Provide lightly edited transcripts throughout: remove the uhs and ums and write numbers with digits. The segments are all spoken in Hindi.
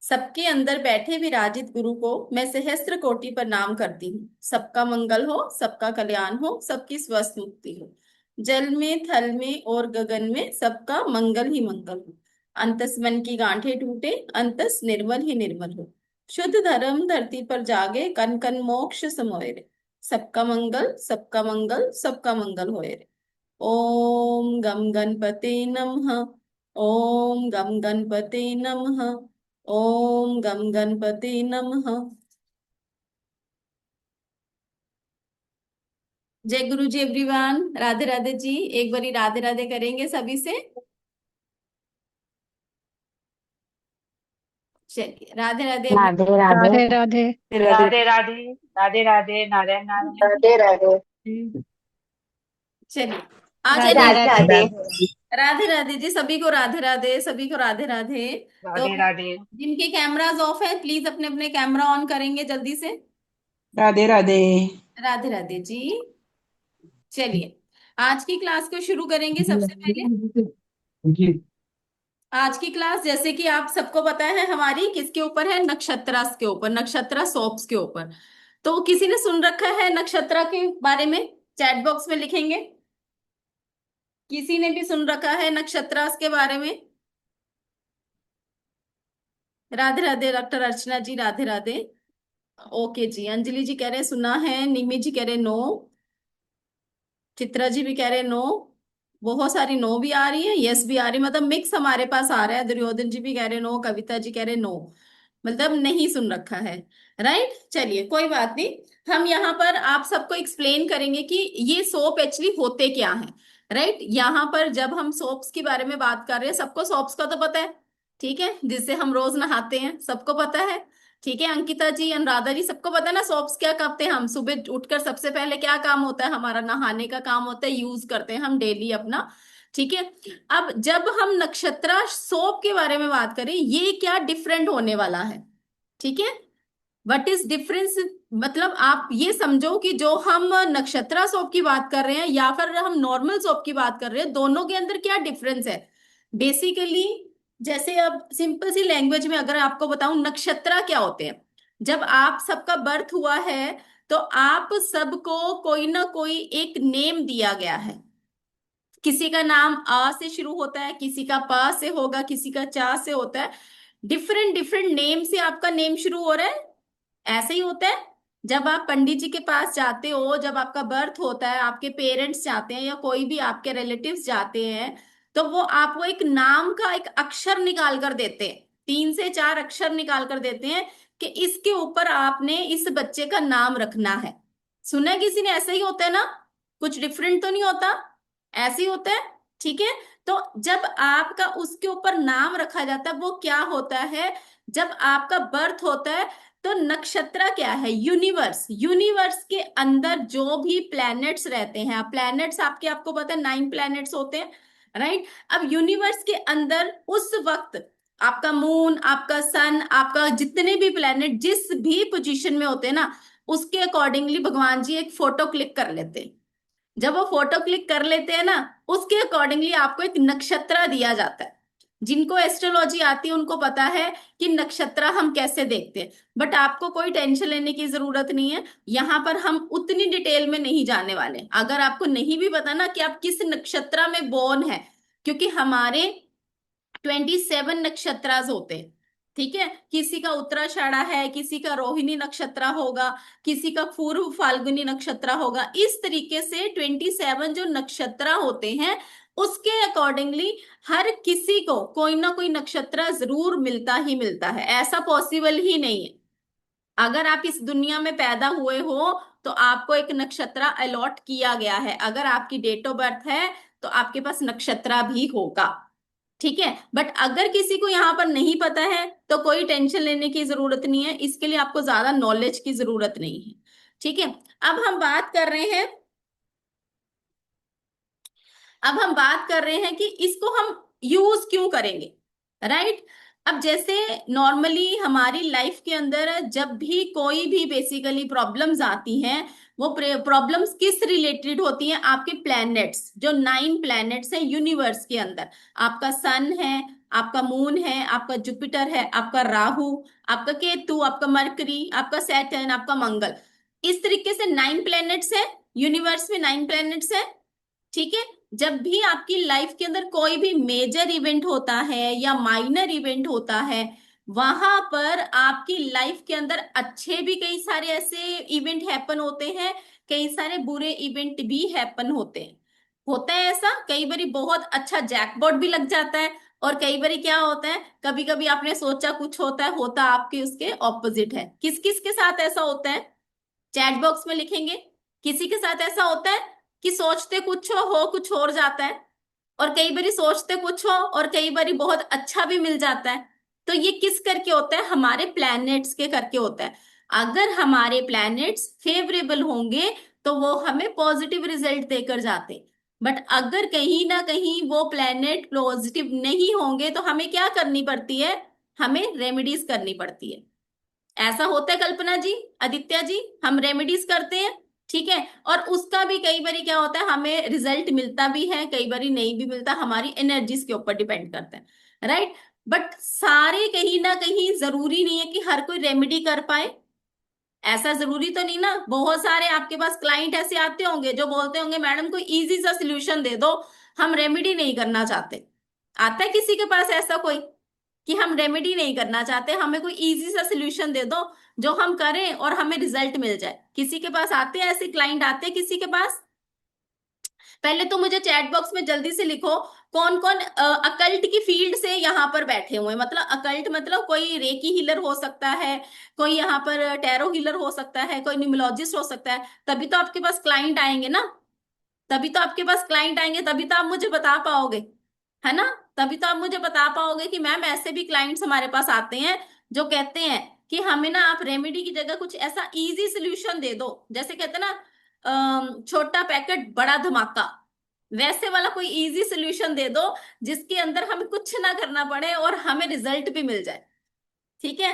सबके अंदर बैठे विराजित गुरु को मैं सहस्त्र कोटि प्रणाम करती हूँ। सबका मंगल हो, सबका कल्याण हो, सबकी स्वस्थ मुक्ति हो। जल में, थल में और गगन में सबका मंगल ही मंगल हो। अंतस मन की गांठें टूटे, अंतस निर्मल ही निर्मल हो। शुद्ध धर्म धरती पर जागे, कन कन मोक्ष समोए रे। सबका मंगल, सबका मंगल, सबका मंगल होए रे। ओम गम गणपते नमः। ओम गम गणपते नमः। ओम गम गणपति नमः। जय गुरु जी एवरीवन, राधे राधे जी। एक बारी राधे राधे करेंगे सभी से। चलिए, राधे राधे राधे एवरीवन। राधे। राधे राधे। राधे राधे राधे। राधे राधे। नारायण नारायण। राधे राधे। चलिए, आ राधे जाइए। राधे राधे। राधे राधे जी, सभी को राधे राधे, सभी को राधे राधे। तो राधे राधे। जिनके कैमराज ऑफ है, प्लीज अपने अपने कैमरा ऑन करेंगे जल्दी से। राधे राधे। राधे राधे जी। चलिए, आज की क्लास को शुरू करेंगे। सबसे पहले आज की क्लास, जैसे कि आप सबको पता है, हमारी किसके ऊपर है? नक्षत्रास के ऊपर, नक्षत्रा सोप्स के ऊपर। तो किसी ने सुन रखा है नक्षत्रा के बारे में? चैट बॉक्स में लिखेंगे। किसी ने भी सुन रखा है नक्षत्रास के बारे में? राधे राधे डॉक्टर अर्चना जी, राधे राधे। ओके जी, अंजलि जी कह रहे हैं सुना है, निमी जी कह रहे नो, चित्रा जी भी कह रहे नो। बहुत सारी नो भी आ रही है, यस भी आ रही है, मतलब मिक्स हमारे पास आ रहा है। दुर्योधन जी भी कह रहे नो, कविता जी कह रहे नो, मतलब नहीं सुन रखा है। राइट, चलिए कोई बात नहीं। हम यहाँ पर आप सबको एक्सप्लेन करेंगे कि ये सोप एक्चुअली होते क्या हैं। राइट, यहाँ पर जब हम सोप्स के बारे में बात कर रहे हैं, सबको सोप्स का तो पता है, ठीक है, जिससे हम रोज नहाते हैं, सबको पता है। ठीक है, अंकिता जी, अनुराधा जी, सबको पता है ना सोप्स क्या करते हैं? हम सुबह उठकर सबसे पहले क्या काम होता है हमारा? नहाने का काम होता है, यूज करते हैं हम डेली अपना। ठीक है। अब जब हम नक्षत्रा सोप के बारे में बात करें, ये क्या डिफरेंट होने वाला है? ठीक है, व्हाट इज डिफरेंस? मतलब आप ये समझो कि जो हम नक्षत्रा सोप की बात कर रहे हैं या फिर हम नॉर्मल सोप की बात कर रहे हैं, दोनों के अंदर क्या डिफरेंस है बेसिकली। जैसे अब सिंपल सी लैंग्वेज में अगर आपको बताऊं, नक्षत्रा क्या होते हैं? जब आप सबका बर्थ हुआ है, तो आप सबको कोई ना कोई एक नेम दिया गया है। किसी का नाम आ से शुरू होता है, किसी का प से होगा, किसी का चा से होता है। डिफरेंट डिफरेंट नेम से आपका नेम शुरू हो रहा है। ऐसे ही होता है। जब आप पंडित जी के पास जाते हो, जब आपका बर्थ होता है, आपके पेरेंट्स जाते हैं या कोई भी आपके रिलेटिव्स जाते हैं, तो वो आपको एक नाम का एक अक्षर निकाल कर देते हैं, 3 से 4 अक्षर निकाल कर देते हैं कि इसके ऊपर आपने इस बच्चे का नाम रखना है। सुना है किसी ने? ऐसा ही होता है ना? कुछ डिफरेंट तो नहीं होता, ऐसे ही होता है। ठीक है। तो जब आपका उसके ऊपर नाम रखा जाता है, वो क्या होता है? जब आपका बर्थ होता है, तो नक्षत्र क्या है? यूनिवर्स। यूनिवर्स के अंदर जो भी प्लैनेट्स रहते हैं, प्लैनेट्स आपके, आपको पता है 9 प्लैनेट्स होते हैं। राइट। अब यूनिवर्स के अंदर उस वक्त आपका मून, आपका सन, आपका जितने भी प्लैनेट जिस भी पोजीशन में होते हैं ना, उसके अकॉर्डिंगली भगवान जी एक फोटो क्लिक कर लेते हैं। जब वो फोटो क्लिक कर लेते हैं ना, उसके अकॉर्डिंगली आपको एक नक्षत्र दिया जाता है। जिनको एस्ट्रोलॉजी आती है उनको पता है कि नक्षत्र हम कैसे देखते हैं, बट आपको कोई टेंशन लेने की जरूरत नहीं है। यहाँ पर हम उतनी डिटेल में नहीं जाने वाले। अगर आपको नहीं भी पता ना कि आप किस नक्षत्र में बोर्न है, क्योंकि हमारे 27 नक्षत्रास होते हैं। ठीक है, किसी का उत्तराषाढ़ा है, किसी का रोहिणी नक्षत्र होगा, किसी का पूर्व फाल्गुनी नक्षत्र होगा। इस तरीके से 27 जो नक्षत्र होते हैं, उसके अकॉर्डिंगली हर किसी को कोई ना कोई नक्षत्र जरूर मिलता ही मिलता है। ऐसा पॉसिबल ही नहीं है। अगर आप इस दुनिया में पैदा हुए हो, तो आपको एक नक्षत्र अलॉट किया गया है। अगर आपकी डेट ऑफ बर्थ है, तो आपके पास नक्षत्र भी होगा। ठीक है, बट अगर किसी को यहाँ पर नहीं पता है, तो कोई टेंशन लेने की जरूरत नहीं है। इसके लिए आपको ज्यादा नॉलेज की जरूरत नहीं है। ठीक है। अब हम बात कर रहे हैं अब हम बात कर रहे हैं कि इसको हम यूज क्यों करेंगे। राइट। अब जैसे नॉर्मली हमारी लाइफ के अंदर जब भी कोई भी बेसिकली प्रॉब्लम्स आती हैं, वो प्रॉब्लम्स किस रिलेटेड होती हैं? आपके प्लैनेट्स, जो 9 प्लैनेट्स हैं यूनिवर्स के अंदर। आपका सन है, आपका मून है, आपका जुपिटर है, आपका राहु, आपका केतु, आपका मरकरी, आपका सैटर्न, आपका मंगल। इस तरीके से 9 प्लैनेट्स है, यूनिवर्स में 9 प्लैनेट्स है। ठीक है। जब भी आपकी लाइफ के अंदर कोई भी मेजर इवेंट होता है या माइनर इवेंट होता है, वहां पर आपकी लाइफ के अंदर अच्छे भी कई सारे ऐसे इवेंट हैपन होते हैं, कई सारे बुरे इवेंट भी हैपन होते हैं। होता है ऐसा, कई बारी बहुत अच्छा जैकपॉट भी लग जाता है, और कई बारी क्या होता है, कभी कभी आपने सोचा कुछ होता है, होता आपके उसके ऑपोजिट है। किस किस के साथ ऐसा होता है, चैट बॉक्स में लिखेंगे। किसी के साथ ऐसा होता है कि सोचते कुछ हो कुछ और जाता है, और कई बारी सोचते कुछ हो और कई बारी बहुत अच्छा भी मिल जाता है। तो ये किस करके होता है, हमारे प्लैनेट्स के करके होता है। अगर हमारे प्लैनेट्स फेवरेबल होंगे तो वो हमें पॉजिटिव रिजल्ट देकर जाते, बट अगर कहीं ना कहीं वो प्लैनेट पॉजिटिव नहीं होंगे तो हमें क्या करनी पड़ती है, हमें रेमेडीज करनी पड़ती है। ऐसा होता है कल्पना जी, आदित्य जी, हम रेमेडीज करते हैं। ठीक है। और उसका भी कई बारी क्या होता है, हमें रिजल्ट मिलता भी है, कई बारी नहीं भी मिलता, हमारी एनर्जीज के ऊपर डिपेंड करता है, राइट। बट सारे कहीं ना कहीं जरूरी नहीं है कि हर कोई रेमेडी कर पाए। ऐसा जरूरी तो नहीं ना, बहुत सारे आपके पास क्लाइंट ऐसे आते होंगे जो बोलते होंगे मैडम कोई इजी सा सोल्यूशन दे दो, हम रेमेडी नहीं करना चाहते। आता है किसी के पास ऐसा कोई, कि हम रेमेडी नहीं करना चाहते, हमें कोई इजी सा सोल्यूशन दे दो जो हम करें और हमें रिजल्ट मिल जाए? किसी के पास आते हैं ऐसे क्लाइंट, आते हैं किसी के पास? पहले तो मुझे चैट बॉक्स में जल्दी से लिखो, कौन कौन अकल्ट की फील्ड से यहाँ पर बैठे हुए हैं। मतलब अकल्ट मतलब कोई रेकी हीलर हो सकता है, कोई यहाँ पर टैरो हीलर हो सकता है, कोई न्यूमरोलॉजिस्ट हो सकता है। तभी तो आपके पास क्लाइंट आएंगे ना, तभी तो आपके पास क्लाइंट आएंगे, तभी तो आप मुझे बता पाओगे, है ना। तभी तो आप मुझे बता पाओगे कि मैम ऐसे भी क्लाइंट्स हमारे पास आते हैं जो कहते हैं कि हमें ना आप रेमेडी की जगह कुछ ऐसा इजी सोल्यूशन दे दो, जैसे कहते हैं ना छोटा पैकेट बड़ा धमाका, वैसे वाला कोई इजी सोल्यूशन दे दो जिसके अंदर हमें कुछ ना करना पड़े और हमें रिजल्ट भी मिल जाए। ठीक है।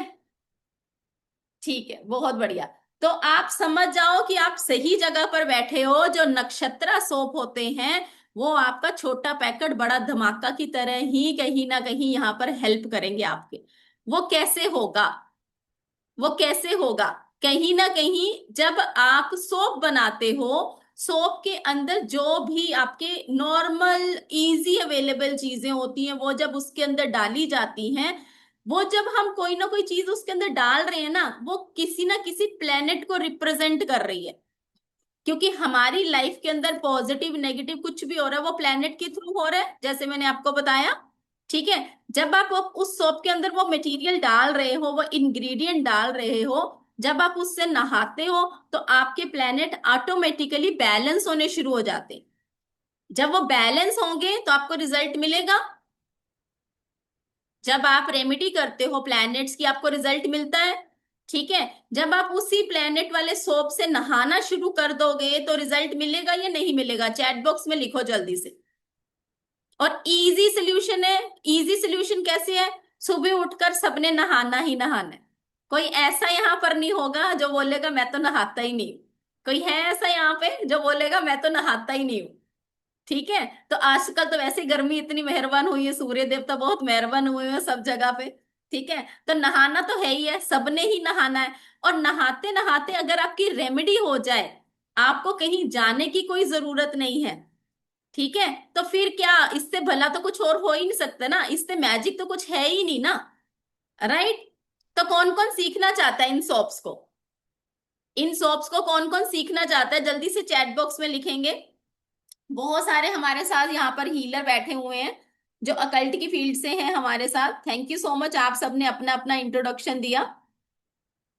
ठीक है, बहुत बढ़िया। तो आप समझ जाओ कि आप सही जगह पर बैठे हो। जो नक्षत्रा सोप होते हैं वो आपका छोटा पैकेट बड़ा धमाका की तरह ही कहीं ना कहीं यहाँ पर हेल्प करेंगे आपके। वो कैसे होगा, वो कैसे होगा, कहीं ना कहीं जब आप सोप बनाते हो, सोप के अंदर जो भी आपके नॉर्मल इजी अवेलेबल चीजें होती हैं वो जब उसके अंदर डाली जाती हैं, वो जब हम कोई ना कोई चीज उसके अंदर डाल रहे हैं ना, वो किसी ना किसी प्लेनेट को रिप्रेजेंट कर रही है। क्योंकि हमारी लाइफ के अंदर पॉजिटिव नेगेटिव कुछ भी हो रहा है वो प्लेनेट के थ्रू हो रहा है, जैसे मैंने आपको बताया। ठीक है। जब आप उस सोप के अंदर वो मटेरियल डाल रहे हो, वो इंग्रेडिएंट डाल रहे हो, जब आप उससे नहाते हो तो आपके प्लेनेट ऑटोमेटिकली बैलेंस होने शुरू हो जाते हैं। जब वो बैलेंस होंगे तो आपको रिजल्ट मिलेगा। जब आप रेमेडी करते हो प्लैनेट्स की आपको रिजल्ट मिलता है। ठीक है। जब आप उसी प्लैनेट वाले सोप से नहाना शुरू कर दोगे तो रिजल्ट मिलेगा या नहीं मिलेगा, चैट बॉक्स में लिखो जल्दी से। और इजी सोल्यूशन है। इजी सोल्यूशन कैसे है, सुबह उठकर सबने नहाना ही नहाना है। कोई ऐसा यहां पर नहीं होगा जो बोलेगा मैं तो नहाता ही नहीं हूं। कोई है ऐसा यहाँ पे जो बोलेगा मैं तो नहाता ही नहीं हूँ? ठीक है। तो आजकल तो वैसे ही गर्मी इतनी मेहरबान हुई है, सूर्य देवता बहुत मेहरबान हुए हैं सब जगह पे। ठीक है। तो नहाना तो है ही है, सबने ही नहाना है। और नहाते नहाते अगर आपकी रेमेडी हो जाए, आपको कहीं जाने की कोई जरूरत नहीं है। ठीक है। तो फिर क्या, इससे भला तो कुछ और हो ही नहीं सकता ना, इससे मैजिक तो कुछ है ही नहीं ना, राइट। तो कौन कौन सीखना चाहता है इन सॉप्स को, इन सॉप्स को कौन कौन सीखना चाहता है, जल्दी से चैट बॉक्स में लिखेंगे। बहुत सारे हमारे साथ यहाँ पर हीलर बैठे हुए हैं जो अकल्ट की फील्ड से हैं हमारे साथ। थैंक यू सो मच, आप सबने अपना अपना इंट्रोडक्शन दिया,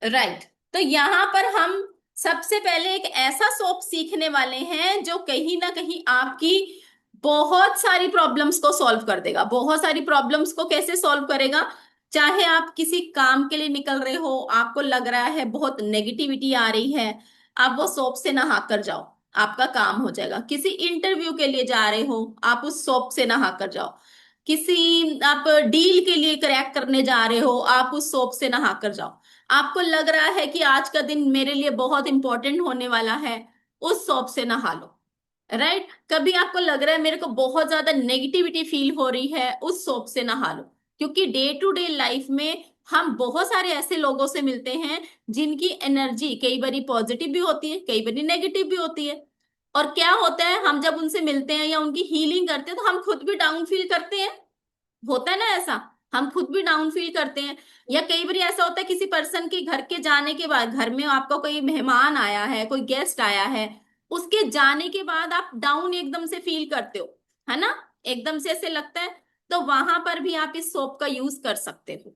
राइट। तो यहाँ पर हम सबसे पहले एक ऐसा सोप सीखने वाले हैं जो कहीं ना कहीं आपकी बहुत सारी प्रॉब्लम्स को सॉल्व कर देगा। बहुत सारी प्रॉब्लम्स को कैसे सॉल्व करेगा, चाहे आप किसी काम के लिए निकल रहे हो, आपको लग रहा है बहुत नेगेटिविटी आ रही है, आप वो सोप से नहा कर जाओ, आपका काम हो जाएगा। किसी इंटरव्यू के लिए जा रहे हो, आप उस सोप से नहा कर जाओ। किसी आप डील के लिए क्रैक करने जा रहे हो, आप उस सोप से नहा कर जाओ। आपको लग रहा है कि आज का दिन मेरे लिए बहुत इंपॉर्टेंट होने वाला है, उस सोप से नहा लो, राइट। कभी आपको लग रहा है मेरे को बहुत ज्यादा नेगेटिविटी फील हो रही है, उस सोप से नहा लो। क्योंकि डे टू डे लाइफ में हम बहुत सारे ऐसे लोगों से मिलते हैं जिनकी एनर्जी कई बारी पॉजिटिव भी होती है, कई बारी नेगेटिव भी होती है। और क्या होता है, हम जब उनसे मिलते हैं या उनकी हीलिंग करते हैं तो हम खुद भी डाउन फील करते हैं। होता है ना ऐसा, हम खुद भी डाउन फील करते हैं। या कई बार ऐसा होता है किसी पर्सन के घर के जाने के बाद, घर में आपका कोई मेहमान आया है, कोई गेस्ट आया है, उसके जाने के बाद आप डाउन एकदम से फील करते हो, है ना, एकदम से ऐसे लगता है। तो वहां पर भी आप इस सोप का यूज कर सकते हो।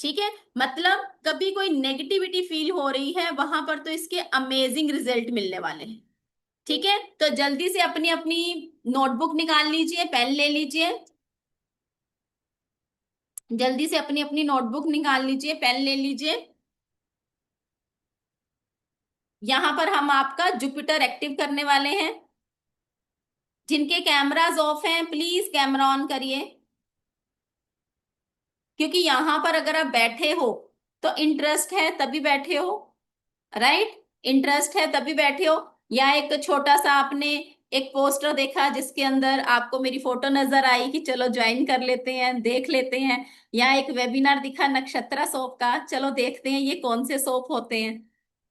ठीक है, मतलब कभी कोई नेगेटिविटी फील हो रही है वहां पर, तो इसके अमेजिंग रिजल्ट मिलने वाले हैं। ठीक है, तो जल्दी से अपनी अपनी नोटबुक निकाल लीजिए, पेन ले लीजिए। जल्दी से अपनी अपनी नोटबुक निकाल लीजिए, पेन ले लीजिए। यहां पर हम आपका जुपिटर एक्टिव करने वाले हैं। जिनके कैमरास ऑफ हैं प्लीज कैमरा ऑन करिए। क्योंकि यहां पर अगर आप बैठे हो तो इंटरेस्ट है तभी बैठे हो, राइट, इंटरेस्ट है तभी बैठे हो। या एक छोटा सा आपने एक पोस्टर देखा जिसके अंदर आपको मेरी फोटो नजर आई कि चलो ज्वाइन कर लेते हैं, देख लेते हैं। या एक वेबिनार दिखा नक्षत्रा सोप का, चलो देखते हैं ये कौन से सोप होते हैं।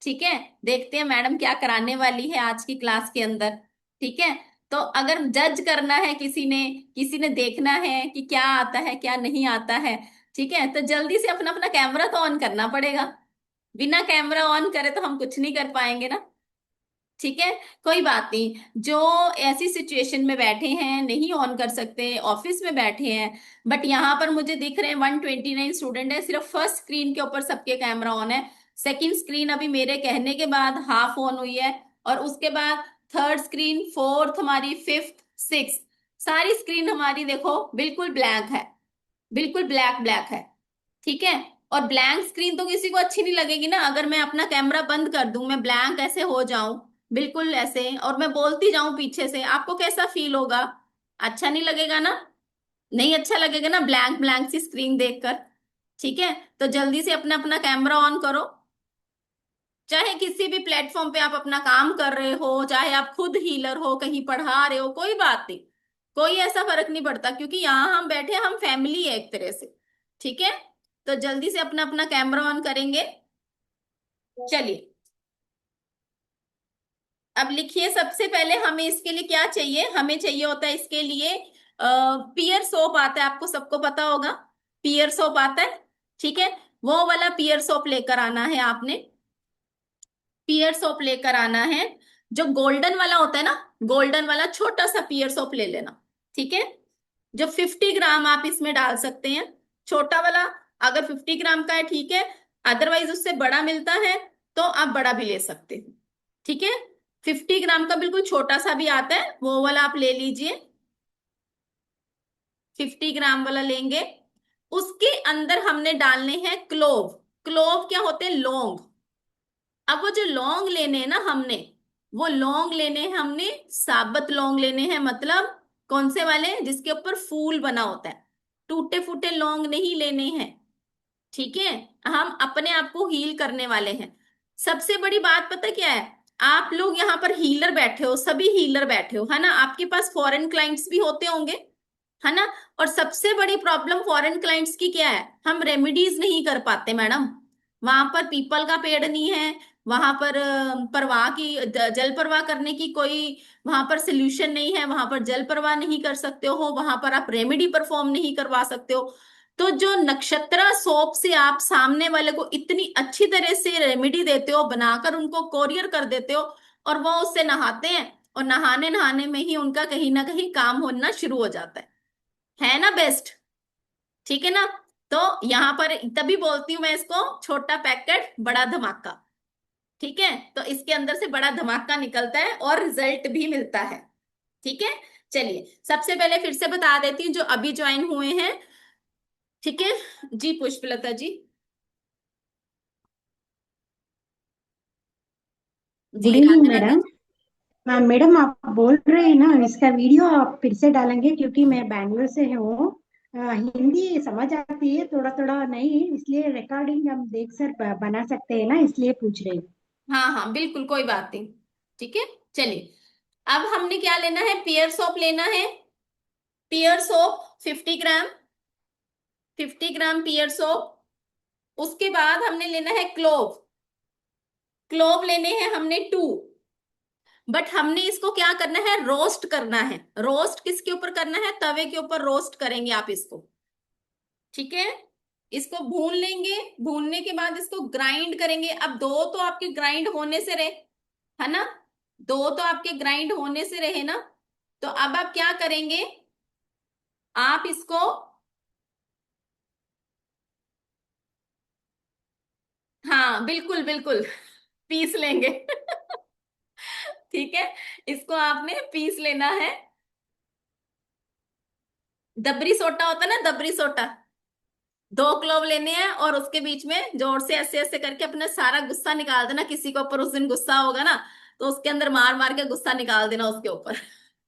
ठीक है, देखते हैं मैडम क्या कराने वाली है आज की क्लास के अंदर। ठीक है, तो अगर जज करना है किसी ने देखना है कि क्या आता है क्या नहीं आता है, ठीक है, तो जल्दी से अपना अपना कैमरा तो ऑन करना पड़ेगा। बिना कैमरा ऑन करे तो हम कुछ नहीं कर पाएंगे ना। ठीक है, कोई बात नहीं। जो ऐसी सिचुएशन में बैठे हैं नहीं ऑन कर सकते, ऑफिस में बैठे हैं, बट यहाँ पर मुझे दिख रहे हैं 129 स्टूडेंट है, सिर्फ फर्स्ट स्क्रीन के ऊपर सबके कैमरा ऑन है। सेकंड स्क्रीन अभी मेरे कहने के बाद हाफ ऑन हुई है, और उसके बाद थर्ड स्क्रीन, फोर्थ हमारी, फिफ्थ, सिक्स, सारी स्क्रीन हमारी देखो बिल्कुल ब्लैंक है, बिल्कुल ब्लैक ब्लैक है। ठीक है, और ब्लैंक स्क्रीन तो किसी को अच्छी नहीं लगेगी ना। अगर मैं अपना कैमरा बंद कर दूं, मैं ब्लैंक ऐसे हो जाऊं, बिल्कुल ऐसे, और मैं बोलती जाऊं पीछे से, आपको कैसा फील होगा? अच्छा नहीं लगेगा ना, नहीं अच्छा लगेगा ना ब्लैंक ब्लैंक सी स्क्रीन देखकर। ठीक है, तो जल्दी से अपना अपना कैमरा ऑन करो। चाहे किसी भी प्लेटफॉर्म पे आप अपना काम कर रहे हो, चाहे आप खुद हीलर हो, कहीं पढ़ा रहे हो, कोई बात नहीं, कोई ऐसा फर्क नहीं पड़ता, क्योंकि यहाँ हम बैठे हम फैमिली है एक तरह से। ठीक है, तो जल्दी से अपना अपना कैमरा ऑन करेंगे। चलिए, अब लिखिए, सबसे पहले हमें इसके लिए क्या चाहिए, हमें चाहिए होता है इसके लिए पियर सोप आता है, आपको सबको पता होगा, पियर सोप आता है। ठीक है, वो वाला पियर सोप लेकर आना है आपने, पियर सोप लेकर आना है। जो गोल्डन वाला होता है ना, गोल्डन वाला छोटा सा पियर सोप ले लेना। ठीक है, जो 50 ग्राम आप इसमें डाल सकते हैं, छोटा वाला। अगर 50 ग्राम का है ठीक है, अदरवाइज उससे बड़ा मिलता है तो आप बड़ा भी ले सकते हो। ठीक है, 50 ग्राम का बिल्कुल छोटा सा भी आता है, वो वाला आप ले लीजिए। 50 ग्राम वाला लेंगे। उसके अंदर हमने डालने हैं क्लोव। क्लोव क्या होते हैं? लौंग। अब वो जो लौंग लेने हैं ना हमने, वो लौंग लेने हैं हमने, साबुत लौंग लेने हैं, मतलब कौन से वाले, जिसके ऊपर फूल बना होता है। टूटे फूटे लौंग नहीं लेने हैं। ठीक है, हम अपने आप को हील करने वाले हैं। सबसे बड़ी बात पता क्या है, आप लोग यहाँ पर हीलर बैठे हो, सभी हीलर बैठे हो, है ना, आपके पास फॉरेन क्लाइंट्स भी होते होंगे, है ना। और सबसे बड़ी प्रॉब्लम फॉरेन क्लाइंट्स की क्या है, हम रेमेडीज नहीं कर पाते मैडम। वहां पर पीपल का पेड़ नहीं है, वहां पर प्रवाह की जल प्रवाह करने की कोई वहां पर सोल्यूशन नहीं है, वहां पर जल प्रवाह नहीं कर सकते हो, वहां पर आप रेमेडी परफॉर्म नहीं करवा सकते हो। तो जो नक्षत्रा सोप से आप सामने वाले को इतनी अच्छी तरह से रेमेडी देते हो, बनाकर उनको कोरियर कर देते हो, और वो उससे नहाते हैं, और नहाने नहाने में ही उनका कहीं ना कहीं काम होना शुरू हो जाता है ना बेस्ट। ठीक है ना, तो यहाँ पर तभी बोलती हूँ मैं इसको छोटा पैकेट बड़ा धमाका। ठीक है, तो इसके अंदर से बड़ा धमाका निकलता है और रिजल्ट भी मिलता है। ठीक है, चलिए सबसे पहले फिर से बता देती हूँ जो अभी ज्वाइन हुए हैं। ठीक है, जी पुष्पलता जी, जी good evening Radhe Radhe. Madam. हाँ मैडम, आप बोल रहे हैं ना, इसका वीडियो आप फिर से डालेंगे? क्योंकि मैं बैंगलोर से हूँ। हिंदी समझ आती है थोड़ा थोड़ा, नहीं इसलिए रिकॉर्डिंग हम देख सर बना सकते हैं ना, इसलिए पूछ रही हूँ। हाँ हाँ बिल्कुल, कोई बात नहीं। ठीक है, चलिए, अब हमने क्या लेना है, पियर सोप लेना है। पियर सोप 50 ग्राम, 50 ग्राम पियर सोप। उसके बाद हमने लेना है क्लोव। क्लोव लेने हैं हमने 2। बट हमने इसको क्या करना है, रोस्ट करना है। रोस्ट किसके ऊपर करना है, तवे के ऊपर रोस्ट करेंगे आप इसको। ठीक है, इसको भून लेंगे। भूनने के बाद इसको ग्राइंड करेंगे। अब दो तो आपके ग्राइंड होने से रहे, है ना, दो तो आपके ग्राइंड होने से रहे ना। तो अब आप क्या करेंगे, आप इसको, हाँ बिल्कुल बिल्कुल, पीस लेंगे। ठीक है, इसको आपने पीस लेना है। दबरी सोटा होता है ना, दबरी सोटा। 2 क्लोव लेने हैं और उसके बीच में जोर से ऐसे ऐसे करके अपना सारा गुस्सा निकाल देना। किसी के ऊपर उस दिन गुस्सा होगा ना, तो उसके अंदर मार मार के गुस्सा निकाल देना उसके ऊपर।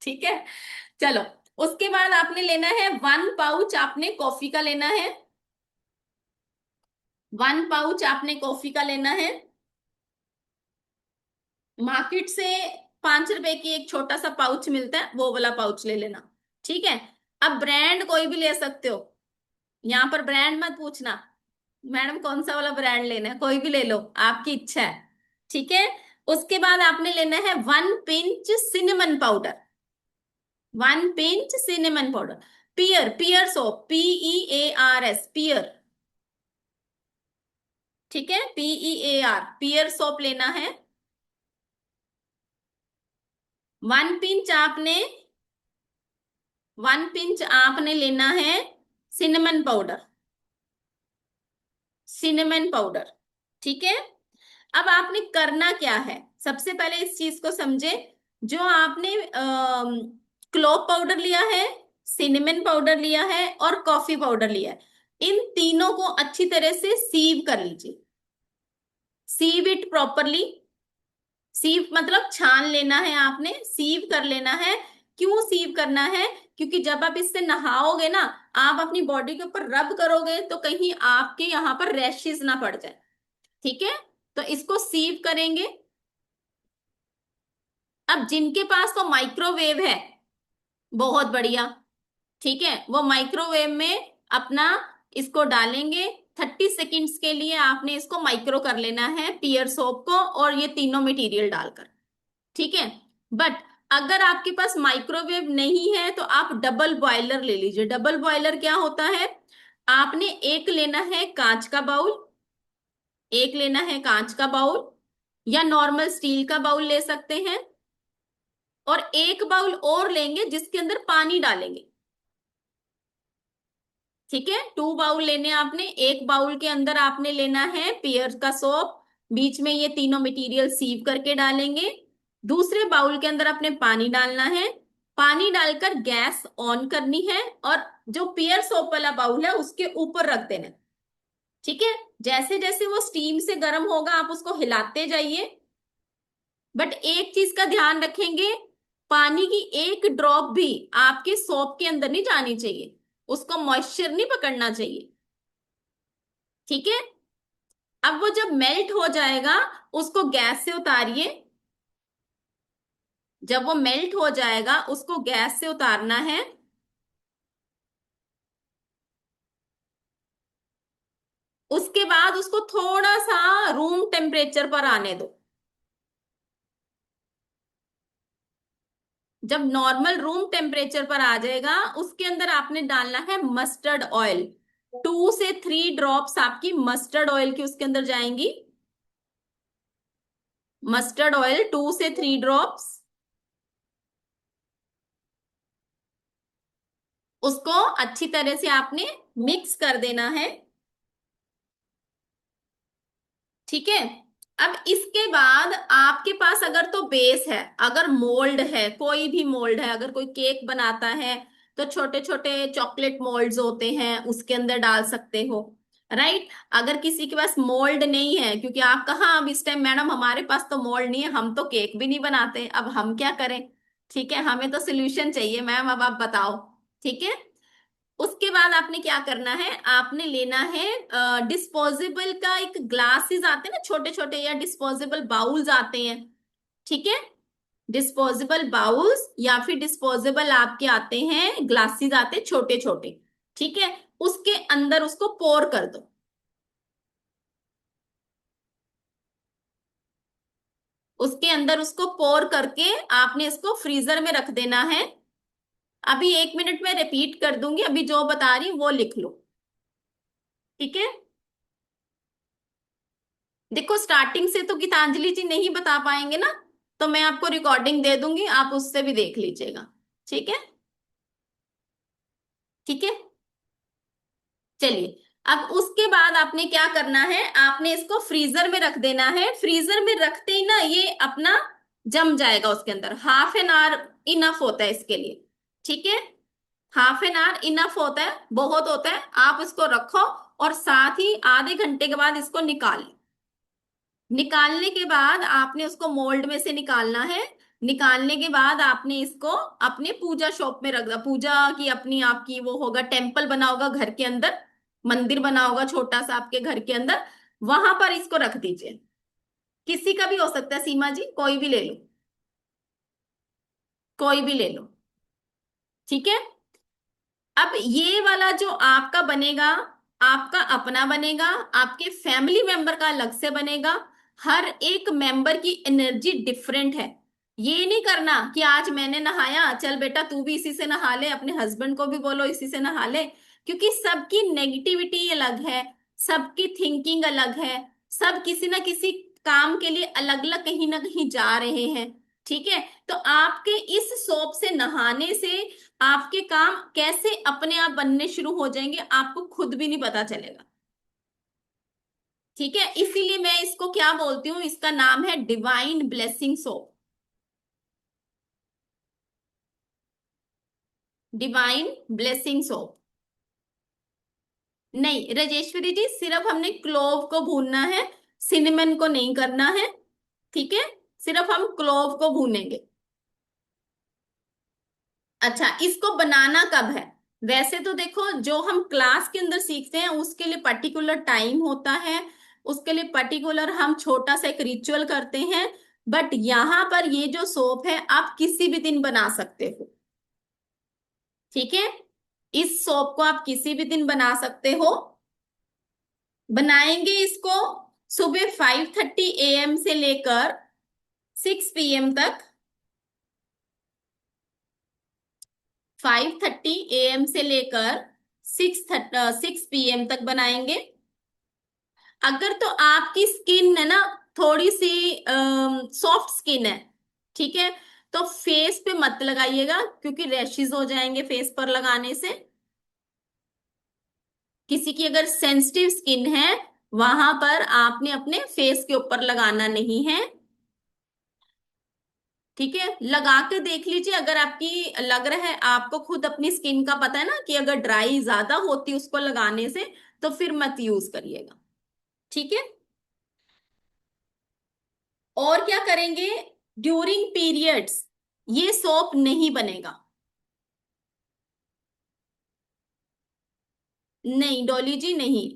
ठीक है, चलो। उसके बाद आपने लेना है 1 पाउच, आपने कॉफी का लेना है। 1 पाउच आपने कॉफी का लेना है। मार्केट से 5 रुपए की एक छोटा सा पाउच मिलता है, वो वाला पाउच ले लेना। ठीक है, अब ब्रांड कोई भी ले सकते हो, यहाँ पर ब्रांड मत पूछना मैडम कौन सा वाला ब्रांड लेना है, कोई भी ले लो, आपकी इच्छा है। ठीक है, उसके बाद आपने लेना है 1 pinch cinnamon powder. 1 pinch cinnamon powder. Pear, pear soap, PEARS, pear. ठीक है, PEAR, पियर सोप लेना है। 1 पिंच आपने, 1 पिंच आपने लेना है सिनेमन पाउडर। Cinnamon powder. ठीक है, अब आपने करना क्या है, सबसे पहले इस चीज को समझे। जो आपने क्लोव पाउडर लिया है, सिनेमन पाउडर लिया है और कॉफी पाउडर लिया है, इन तीनों को अच्छी तरह से सीव कर लीजिए। सीव इट प्रॉपरली। सीव मतलब छान लेना है आपने, सीव कर लेना है। क्यों सीव करना है, क्योंकि जब आप इससे नहाओगे ना, आप अपनी बॉडी के ऊपर रब करोगे तो कहीं आपके यहाँ पर रैशेस ना पड़ जाए। ठीक है, तो इसको सीव करेंगे। अब जिनके पास तो माइक्रोवेव है, बहुत बढ़िया। ठीक है, वो माइक्रोवेव में अपना इसको डालेंगे। 30 सेकेंड्स के लिए आपने इसको माइक्रो कर लेना है, पियर सोप को और ये तीनों मटेरियल डालकर। ठीक है, बट अगर आपके पास माइक्रोवेव नहीं है तो आप डबल बॉयलर ले लीजिए। डबल बॉयलर क्या होता है, आपने एक लेना है कांच का बाउल, एक लेना है कांच का बाउल या नॉर्मल स्टील का बाउल ले सकते हैं, और एक बाउल और लेंगे जिसके अंदर पानी डालेंगे। ठीक है, 2 बाउल लेने आपने। एक बाउल के अंदर आपने लेना है पियर का सोप, बीच में ये तीनों मटेरियल सीव करके डालेंगे। दूसरे बाउल के अंदर आपने पानी डालना है। पानी डालकर गैस ऑन करनी है और जो पियर सोप वाला बाउल है उसके ऊपर रख देना है। ठीक है, जैसे जैसे वो स्टीम से गर्म होगा आप उसको हिलाते जाइए। बट एक चीज का ध्यान रखेंगे, पानी की एक ड्रॉप भी आपके सोप के अंदर नहीं जानी चाहिए, उसको मॉइस्चर नहीं पकड़ना चाहिए। ठीक है, अब वो जब मेल्ट हो जाएगा उसको गैस से उतारिए। जब वो मेल्ट हो जाएगा उसको गैस से उतारना है। उसके बाद उसको थोड़ा सा रूम टेम्परेचर पर आने दो। जब नॉर्मल रूम टेम्परेचर पर आ जाएगा उसके अंदर आपने डालना है मस्टर्ड ऑयल। 2 से 3 ड्रॉप्स आपकी मस्टर्ड ऑयल की उसके अंदर जाएंगी। मस्टर्ड ऑयल 2 से 3 ड्रॉप्स। उसको अच्छी तरह से आपने मिक्स कर देना है। ठीक है, अब इसके बाद आपके पास अगर तो बेस है, अगर मोल्ड है, कोई भी मोल्ड है, अगर कोई केक बनाता है तो छोटे छोटे चॉकलेट मोल्ड्स होते हैं उसके अंदर डाल सकते हो। राइट, अगर किसी के पास मोल्ड नहीं है, क्योंकि आप कहाँ अब इस टाइम मैडम हमारे पास तो मोल्ड नहीं है, हम तो केक भी नहीं बनाते, अब हम क्या करें। ठीक है, हमें तो सोल्यूशन चाहिए मैम, अब आप बताओ। ठीक है, उसके बाद आपने क्या करना है, आपने लेना है डिस्पोजेबल का एक ग्लासेस आते हैं ना छोटे छोटे, या डिस्पोजेबल बाउल्स आते हैं। ठीक है, डिस्पोजेबल बाउल्स या फिर डिस्पोजेबल आपके आते हैं ग्लासेस आते हैं छोटे छोटे। ठीक है, उसके अंदर उसको पोर कर दो। उसके अंदर उसको पोर करके आपने इसको फ्रीजर में रख देना है। अभी 1 मिनट में रिपीट कर दूंगी, अभी जो बता रही हूँ वो लिख लो। ठीक है। देखो स्टार्टिंग से तो गीतांजलि जी नहीं बता पाएंगे ना, तो मैं आपको रिकॉर्डिंग दे दूंगी, आप उससे भी देख लीजिएगा। ठीक है। ठीक है। चलिए, अब उसके बाद आपने क्या करना है, आपने इसको फ्रीजर में रख देना है। फ्रीजर में रखते ही ना ये अपना जम जाएगा उसके अंदर। हाफ एन आवर इनफ होता है इसके लिए। ठीक है। हाफ एन आवर इनफ होता है, बहुत होता है। आप इसको रखो और साथ ही आधे घंटे के बाद इसको निकाल लो। निकालने के बाद आपने उसको मोल्ड में से निकालना है। निकालने के बाद आपने इसको अपने पूजा शॉप में रख दो। पूजा की अपनी आपकी वो होगा, टेम्पल बना होगा घर के अंदर, मंदिर बना होगा छोटा सा आपके घर के अंदर, वहां पर इसको रख दीजिए। किसी का भी हो सकता है सीमा जी, कोई भी ले लो, कोई भी ले लो। ठीक है। अब ये वाला जो आपका बनेगा, आपका अपना बनेगा, आपके फैमिली मेंबर का अलग से बनेगा। हर एक मेंबर की एनर्जी डिफरेंट है। ये नहीं करना कि आज मैंने नहाया, चल बेटा तू भी इसी से नहा ले, अपने हस्बैंड को भी बोलो इसी से नहा ले, क्योंकि सबकी नेगेटिविटी अलग है, सबकी थिंकिंग अलग है। सब किसी ना किसी काम के लिए अलग अलग कहीं ना कहीं जा रहे हैं। ठीक है। तो आपके इस सोप से नहाने से आपके काम कैसे अपने आप बनने शुरू हो जाएंगे, आपको खुद भी नहीं पता चलेगा। ठीक है। इसीलिए मैं इसको क्या बोलती हूँ, इसका नाम है divine blessing soap. Divine blessing soap. नहीं राजेश्वरी जी, सिर्फ हमने क्लोव को भूनना है, सिनेमन को नहीं करना है। ठीक है। सिर्फ हम क्लोव को भूनेंगे। अच्छा, इसको बनाना कब है? वैसे तो देखो जो हम क्लास के अंदर सीखते हैं उसके लिए पर्टिकुलर टाइम होता है, उसके लिए पर्टिकुलर हम छोटा सा एक रिचुअल करते हैं। बट यहाँ पर ये जो सोप है आप किसी भी दिन बना सकते हो। ठीक है। इस सोप को आप किसी भी दिन बना सकते हो। बनाएंगे इसको सुबह 5:30 AM से लेकर 6 PM तक। 5:30 AM से लेकर 6 PM तक बनाएंगे। अगर तो आपकी स्किन है ना थोड़ी सी सॉफ्ट स्किन है, ठीक है, तो फेस पे मत लगाइएगा क्योंकि रैशेज हो जाएंगे फेस पर लगाने से। किसी की अगर सेंसिटिव स्किन है वहां पर आपने अपने फेस के ऊपर लगाना नहीं है। ठीक है। लगा के देख लीजिए, अगर आपकी लग रहा है, आपको खुद अपनी स्किन का पता है ना कि अगर ड्राई ज्यादा होती है उसको लगाने से, तो फिर मत यूज करिएगा। ठीक है। और क्या करेंगे, ड्यूरिंग पीरियड्स ये सोप नहीं बनेगा। नहीं डॉली जी नहीं।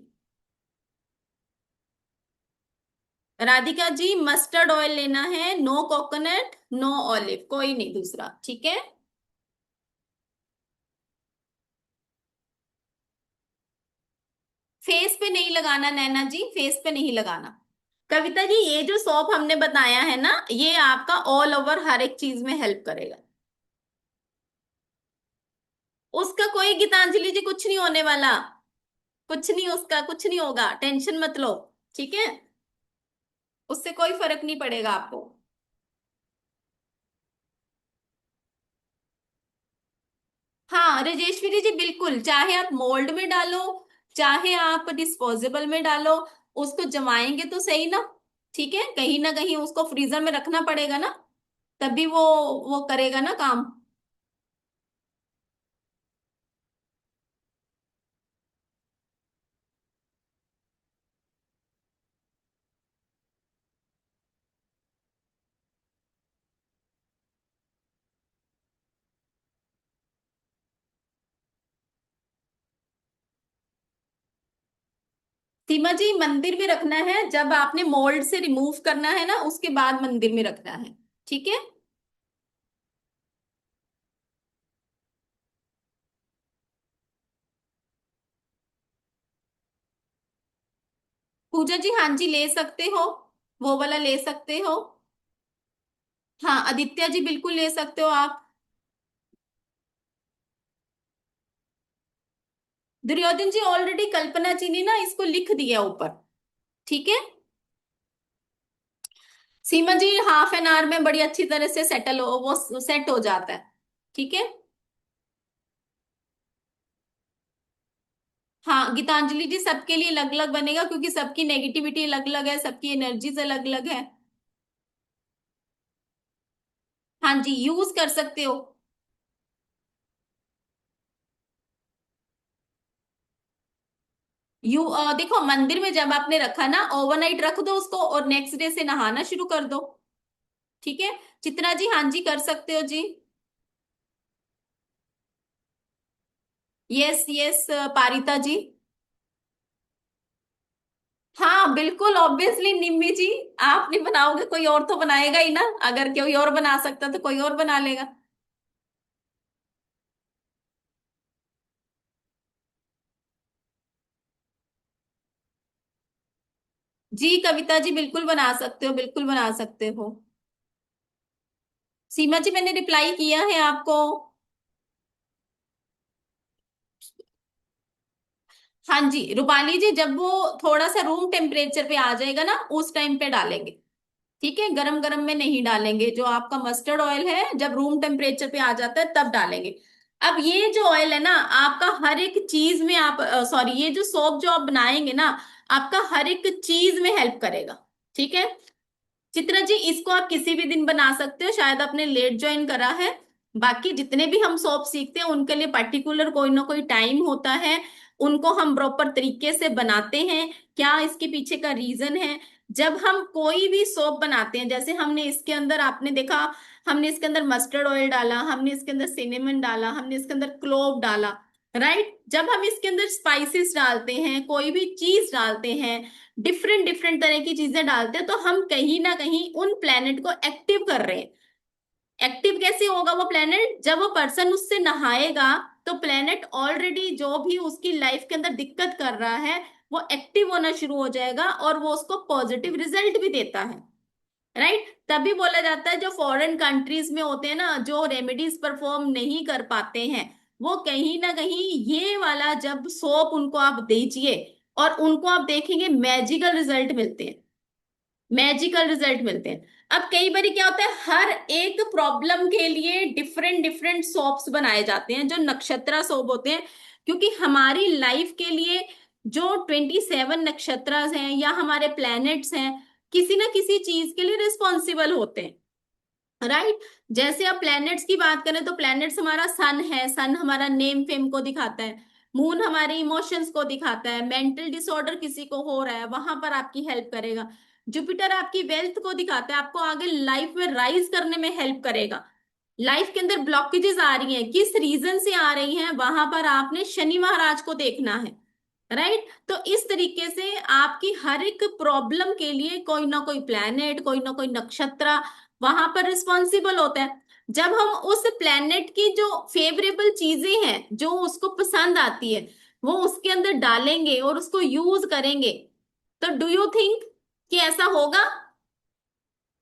राधिका जी मस्टर्ड ऑयल लेना है, नो कोकोनट नो ऑलिव, कोई नहीं दूसरा। ठीक है। फेस पे नहीं लगाना नैना जी, फेस पे नहीं लगाना। कविता जी ये जो सोप हमने बताया है ना, ये आपका ऑल ओवर हर एक चीज में हेल्प करेगा। उसका कोई गीतांजलि जी कुछ नहीं होने वाला, कुछ नहीं, उसका कुछ नहीं होगा, टेंशन मत लो। ठीक है। उससे कोई फर्क नहीं पड़ेगा आपको। हाँ राजेश्वरी जी बिल्कुल, चाहे आप मोल्ड में डालो, चाहे आप डिस्पोजेबल में डालो, उसको जमाएंगे तो सही ना। ठीक है, कहीं ना कहीं उसको फ्रीजर में रखना पड़ेगा ना, तभी वो करेगा ना काम। सीमा जी मंदिर में रखना है, जब आपने मोल्ड से रिमूव करना है ना उसके बाद मंदिर में रखना है। ठीक है। पूजा जी हाँ जी ले सकते हो, वो वाला ले सकते हो। हाँ आदित्य जी बिल्कुल ले सकते हो आप। दुर्योधन जी ऑलरेडी कल्पना जी ने ना इसको लिख दिया ऊपर, ठीक है। सीमा जी हाफ एन आवर में बड़ी अच्छी तरह से सेटल हो, वो सेट हो जाता है, ठीक है। हाँ गीतांजलि जी सबके लिए अलग अलग बनेगा, क्योंकि सबकी नेगेटिविटी अलग अलग है, सबकी एनर्जीज अलग अलग है। हाँ जी यूज कर सकते हो। देखो मंदिर में जब आपने रखा ना, ओवरनाइट रख दो उसको और नेक्स्ट डे से नहाना शुरू कर दो, ठीक है। चित्रा जी हाँ जी कर सकते हो जी। यस यस पारिता जी। हाँ बिल्कुल ऑब्वियसली निम्मी जी, आप नहीं बनाओगे कोई और तो बनाएगा ही ना, अगर कोई और बना सकता तो कोई और बना लेगा। जी कविता जी बिल्कुल बना सकते हो, बिल्कुल बना सकते हो। सीमा जी मैंने रिप्लाई किया है आपको। हाँ जी रूपाली जी, जब वो थोड़ा सा रूम टेम्परेचर पे आ जाएगा ना उस टाइम पे डालेंगे, ठीक है। गरम गरम में नहीं डालेंगे, जो आपका मस्टर्ड ऑयल है जब रूम टेम्परेचर पे आ जाता है तब डालेंगे। अब ये जो ऑयल है ना आपका हर एक चीज में, आप सॉरी ये जो सोप जो आप बनाएंगे ना आपका हर एक चीज में हेल्प करेगा, ठीक है। चित्रा जी इसको आप किसी भी दिन बना सकते हो, शायद आपने लेट ज्वाइन करा है। बाकी जितने भी हम सोप सीखते हैं उनके लिए पर्टिकुलर कोई ना कोई टाइम होता है, उनको हम प्रॉपर तरीके से बनाते हैं। क्या इसके पीछे का रीजन है? जब हम कोई भी सोप बनाते हैं, जैसे हमने इसके अंदर आपने देखा, हमने इसके अंदर मस्टर्ड ऑयल डाला, हमने इसके अंदर सिनेमन डाला, हमने इसके अंदर क्लोव डाला, राइट। जब हम इसके अंदर स्पाइसेस डालते हैं, कोई भी चीज डालते हैं, डिफरेंट डिफरेंट तरह की चीजें डालते हैं, तो हम कहीं ना कहीं उन प्लेनेट को एक्टिव कर रहे हैं। एक्टिव कैसे होगा वो प्लेनेट? जब वो पर्सन उससे नहाएगा तो प्लेनेट ऑलरेडी जो भी उसकी लाइफ के अंदर दिक्कत कर रहा है वो एक्टिव होना शुरू हो जाएगा और वो उसको पॉजिटिव रिजल्ट भी देता है, राइट। तभी बोला जाता है जो फॉरेन कंट्रीज में होते हैं ना, जो रेमेडीज परफॉर्म नहीं कर पाते हैं, वो कहीं ना कहीं ये वाला जब सोप उनको आप दीजिए और उनको आप देखेंगे मैजिकल रिजल्ट मिलते हैं, मैजिकल रिजल्ट मिलते हैं। अब कई बार क्या होता है, हर एक प्रॉब्लम के लिए डिफरेंट डिफरेंट सोप्स बनाए जाते हैं जो नक्षत्रा सोप होते हैं, क्योंकि हमारी लाइफ के लिए जो 27 नक्षत्र हैं या हमारे प्लैनेट्स हैं किसी ना किसी चीज के लिए रिस्पॉन्सिबल होते हैं, राइट। जैसे आप प्लैनेट्स की बात करें तो प्लैनेट्स हमारा सन है, सन हमारा नेम फेम को दिखाता है। मून हमारे इमोशंस को दिखाता है, मेंटल डिसऑर्डर किसी को हो रहा है वहां पर आपकी हेल्प करेगा। जुपिटर आपकी वेल्थ को दिखाता है, आपको आगे लाइफ में राइज करने में हेल्प करेगा। लाइफ के अंदर ब्लॉकेजेस आ रही हैं, किस रीजन से आ रही हैं, वहां पर आपने शनि महाराज को देखना है, राइट। तो इस तरीके से आपकी हर एक प्रॉब्लम के लिए कोई ना कोई प्लैनेट, कोई ना कोई नक्षत्र वहां पर रिस्पॉन्सिबल होता है। जब हम उस प्लैनेट की जो फेवरेबल चीजें हैं जो उसको पसंद आती है वो उसके अंदर डालेंगे और उसको यूज करेंगे, तो डू यू थिंक कि ऐसा होगा?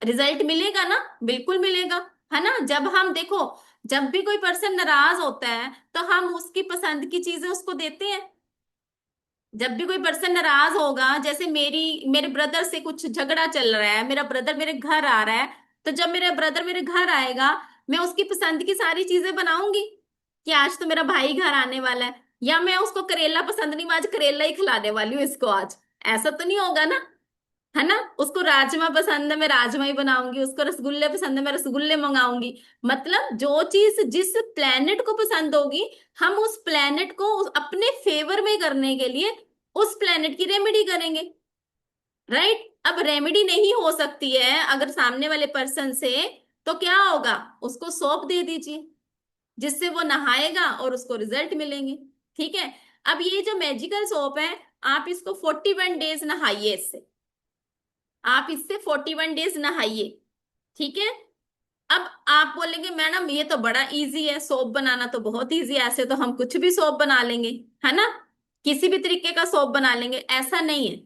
रिजल्ट मिलेगा ना? बिल्कुल मिलेगा, है ना। जब हम देखो, जब भी कोई पर्सन नाराज होता है तो हम उसकी पसंद की चीजें उसको देते हैं। जब भी कोई पर्सन नाराज होगा, जैसे मेरे ब्रदर से कुछ झगड़ा चल रहा है, मेरा ब्रदर मेरे घर आ रहा है, तो जब मेरा ब्रदर मेरे घर आएगा मैं उसकी पसंद की सारी चीजें बनाऊंगी कि आज तो मेरा भाई घर आने वाला है, या मैं उसको करेला पसंद नहीं, मैं आज करेला ही खिलाने वाली हूँ इसको आज, ऐसा तो नहीं होगा ना, है ना। उसको राजमा पसंद है मैं राजमा ही बनाऊंगी, उसको रसगुल्ले पसंद है मैं रसगुल्ले मंगाऊंगी। मतलब जो चीज जिस प्लेनेट को पसंद होगी हम उस प्लेनेट को अपने फेवर में करने के लिए उस प्लेनेट की रेमेडी करेंगे, राइट। अब रेमेडी नहीं हो सकती है अगर सामने वाले पर्सन से, तो क्या होगा, उसको सौंप दे दीजिए जिससे वो नहाएगा और उसको रिजल्ट मिलेंगे, ठीक है। अब ये जो मैजिकल सोप है आप इसको 41 डेज नहाइए इससे, आप इससे 41 डेज नहाइए, ठीक है। अब आप बोलेंगे मैडम ये तो बड़ा इजी है, सोप बनाना तो बहुत इजी है, ऐसे तो हम कुछ भी सोप बना लेंगे, है ना, किसी भी तरीके का सोप बना लेंगे, ऐसा नहीं है।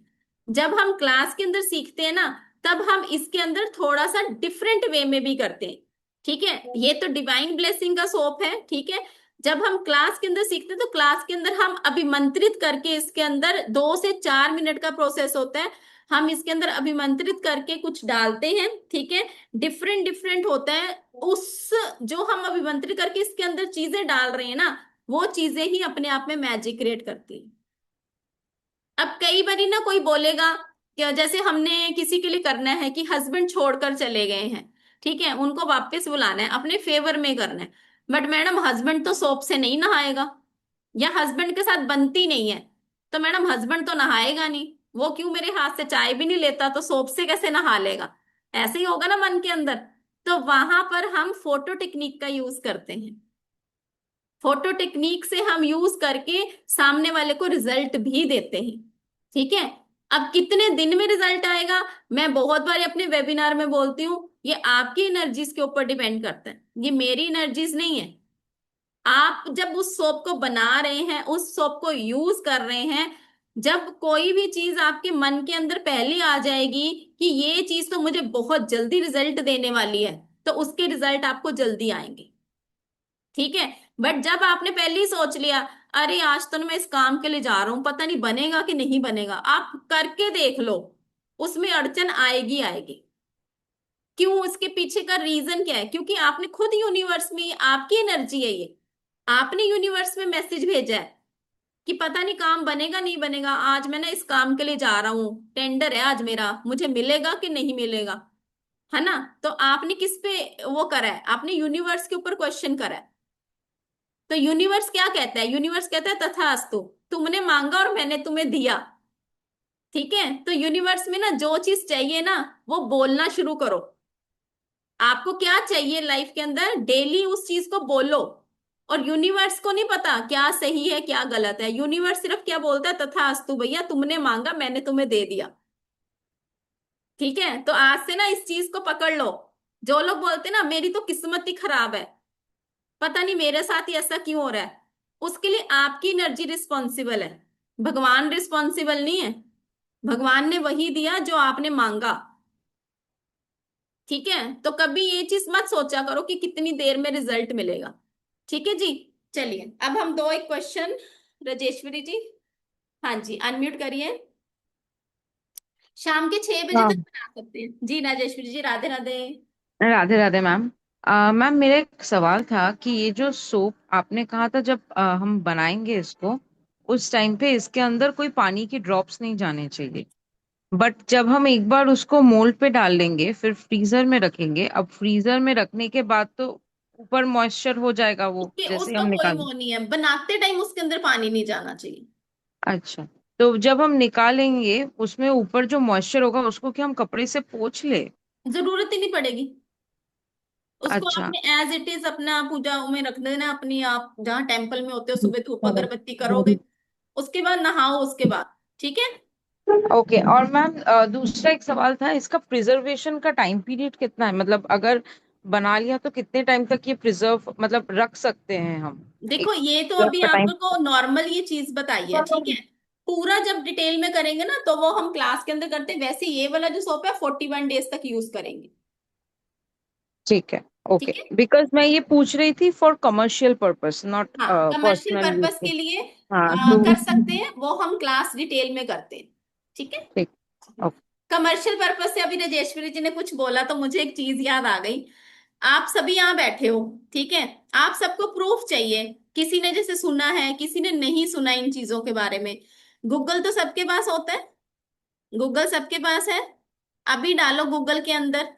जब हम क्लास के अंदर सीखते हैं ना, तब हम इसके अंदर थोड़ा सा डिफरेंट वे में भी करते हैं। ठीक है, ये तो डिवाइन ब्लेसिंग का सोप है। ठीक है, जब हम क्लास के अंदर सीखते हैं तो क्लास के अंदर हम अभिमंत्रित करके, इसके अंदर 2 से 4 मिनट का प्रोसेस होता है, हम इसके अंदर अभिमंत्रित करके कुछ डालते हैं। ठीक है, डिफरेंट डिफरेंट होता है। उस जो हम अभिमंत्रित करके इसके अंदर चीजें डाल रहे हैं ना, वो चीजें ही अपने आप में मैजिक क्रिएट करती है। अब कई बारी ना कोई बोलेगा कि जैसे हमने किसी के लिए करना है कि हस्बैंड छोड़कर चले गए हैं, ठीक है, उनको वापस बुलाना है, अपने फेवर में करना है। बट मैडम हस्बैंड तो सोप से नहीं नहाएगा, या हस्बैंड के साथ बनती नहीं है, तो मैडम हस्बैंड तो नहाएगा नहीं, वो क्यों मेरे हाथ से चाय भी नहीं लेता, तो सोप से कैसे नहा लेगा? ऐसे ही होगा ना मन के अंदर। तो वहां पर हम फोटो टेक्निक का यूज करते हैं। फोटो टेक्निक से हम यूज करके सामने वाले को रिजल्ट भी देते हैं। ठीक है, अब कितने दिन में रिजल्ट आएगा, मैं बहुत बार अपने वेबिनार में बोलती हूँ, ये आपकी एनर्जीज के ऊपर डिपेंड करता है, ये मेरी एनर्जीज नहीं है। आप जब उस सोप को बना रहे हैं, उस सोप को यूज कर रहे हैं, जब कोई भी चीज आपके मन के अंदर पहले आ जाएगी कि ये चीज तो मुझे बहुत जल्दी रिजल्ट देने वाली है, तो उसके रिजल्ट आपको जल्दी आएंगे। ठीक है, बट जब आपने पहले ही सोच लिया, अरे आज तो मैं इस काम के लिए जा रहा हूं, पता नहीं बनेगा कि नहीं बनेगा, आप करके देख लो, उसमें अड़चन आएगी आएगी। क्यों? इसके पीछे का रीजन क्या है? क्योंकि आपने खुद यूनिवर्स में, आपकी एनर्जी है ये, आपने यूनिवर्स में मैसेज भेजा है कि पता नहीं काम बनेगा नहीं बनेगा, आज मैं ना इस काम के लिए जा रहा हूँ, टेंडर है आज मेरा, मुझे मिलेगा कि नहीं मिलेगा, है ना? तो आपने किस पे वो करा है? आपने यूनिवर्स के ऊपर क्वेश्चन करा है। तो यूनिवर्स क्या कहता है? यूनिवर्स कहता है तथास्तु, तुमने मांगा और मैंने तुम्हें दिया। ठीक है, तो यूनिवर्स में ना जो चीज चाहिए ना, वो बोलना शुरू करो। आपको क्या चाहिए लाइफ के अंदर, डेली उस चीज को बोलो। और यूनिवर्स को नहीं पता क्या सही है क्या गलत है, यूनिवर्स सिर्फ क्या बोलता है, तथास्तु भैया, तुमने मांगा मैंने तुम्हें दे दिया। ठीक है, तो आज से ना इस चीज को पकड़ लो। जो लोग बोलते हैं ना मेरी तो किस्मत ही खराब है, पता नहीं मेरे साथ ही ऐसा क्यों हो रहा है, उसके लिए आपकी एनर्जी रिस्पॉन्सिबल है, भगवान रिस्पॉन्सिबल नहीं है। भगवान ने वही दिया जो आपने मांगा। ठीक है, तो कभी ये चीज मत सोचा करो कि कितनी देर में रिजल्ट मिलेगा। ठीक है जी, चलिए अब हम दो एक क्वेश्चन, राजेश्वरी जी, हाँ जी अनम्यूट करिए। शाम के 6 बजे तक हाँ। बना सकते हैं जी, राजेश्वरी जी, राधे राधे। राधे राधे मैम। मैम मेरा एक सवाल था कि ये जो सोप आपने कहा था जब हम बनाएंगे इसको उस टाइम पे इसके अंदर कोई पानी की ड्रॉप्स नहीं जाने चाहिए। बट जब हम एक बार उसको मोल्ड पे डाल लेंगे फिर फ्रीजर में रखेंगे, अब फ्रीजर में रखने के बाद तो ऊपर मॉइस्चर हो जाएगा वो उसके जैसे उसका हम कोई निकालें। वो नहीं है, बनाते टाइम उसके अंदर पानी नहीं जाना चाहिए। अच्छा, तो जब हम निकालेंगे उसमें ऊपर जो मॉइस्चर होगा उसको क्या हम कपड़े से पोंछ ले? जरूरत ही नहीं पड़ेगी, उसको अच्छा। आपने एज इट इज अपना पूजा में रख देना अपनी, आप जहाँ टेम्पल में होते हो सुबह धूप अगरबत्ती करोगे, उसके बाद नहाओ उसके बाद। ठीक है, ओके। और मैम दूसरा एक सवाल था, इसका प्रिजर्वेशन का टाइम पीरियड कितना है? मतलब अगर बना लिया तो कितने टाइम तक ये प्रिजर्व मतलब रख सकते हैं हम? देखो एक ये तो preserve अभी का टाइम। आपको नॉर्मल ये चीज बताई है। ठीक है, पूरा जब डिटेल में करेंगे ना तो वो हम क्लास के अंदर करते हैं, वैसे ये वाला जो सोप है 41 डेज तक यूज करेंगे। ठीक है। ओके, ठीक है, बिकॉज मैं ये पूछ रही थी फॉर कमर्शियल पर्पस नॉट हाँ कमर्शियल पर्सनल पर्पस यूज। के लिए हाँ तो कर सकते हैं, वो हम क्लास डिटेल में करते हैं। ठीक है, ठीक। ओके। कमर्शियल पर्पस से अभी राजेश्वरी जी ने कुछ बोला तो मुझे एक चीज याद आ गई। आप सभी यहाँ बैठे हो, ठीक है, आप सबको प्रूफ चाहिए, किसी ने जैसे सुना है किसी ने नहीं सुना इन चीजों के बारे में। गूगल तो सबके पास होता है, गूगल सबके पास है। अभी डालो गूगल के अंदर,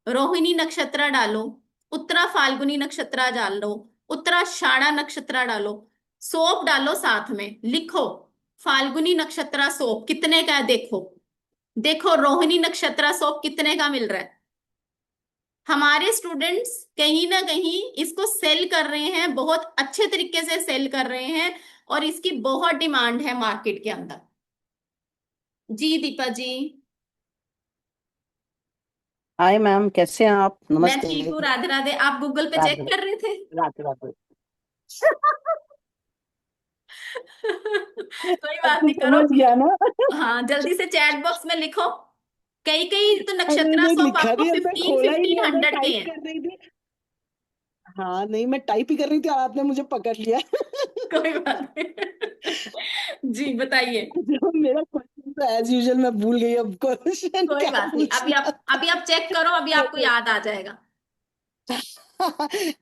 रोहिणी नक्षत्र डालो, उत्तरा फाल्गुनी नक्षत्र डालो, उत्तराषाढ़ा नक्षत्र डालो, सोप डालो साथ में, लिखो फाल्गुनी नक्षत्र सोप कितने का है, देखो। देखो रोहिणी नक्षत्र सोप कितने का मिल रहा है। हमारे स्टूडेंट्स कहीं ना कहीं इसको सेल कर रहे हैं, बहुत अच्छे तरीके से सेल कर रहे हैं, और इसकी बहुत डिमांड है मार्केट के अंदर। जी दीपा जी, हाय मैम, कैसे हैं आप? मैं नमस्ते। ठीक हूँ, राधे राधे। आप गूगल पे चेक राधे कर रहे थे? राधे राधे। कोई अब बात तो नहीं, करो। समझ गया ना। हाँ, जल्दी से चैट बॉक्स में लिखो। कई कई तो अरे नक्षत्रा मैं सोप लिखा आपको नहीं, अब मैं 15 खोला ही नहीं, अब मैं 1500 के टाइप हैं। कर रही थी। हाँ नहीं, मैं टाइप ही कर रही थी और आपने मुझे पकड़ लिया। कोई बात नहीं। जी बताइए। जो मेरा क्वेश्चन तो एज यूजुअल मैं भूल गई, अब क्वेश्चन कोई क्या बात नहीं, पूछना। अभी आप चेक करो, अभी आपको ओके। याद आ जाएगा।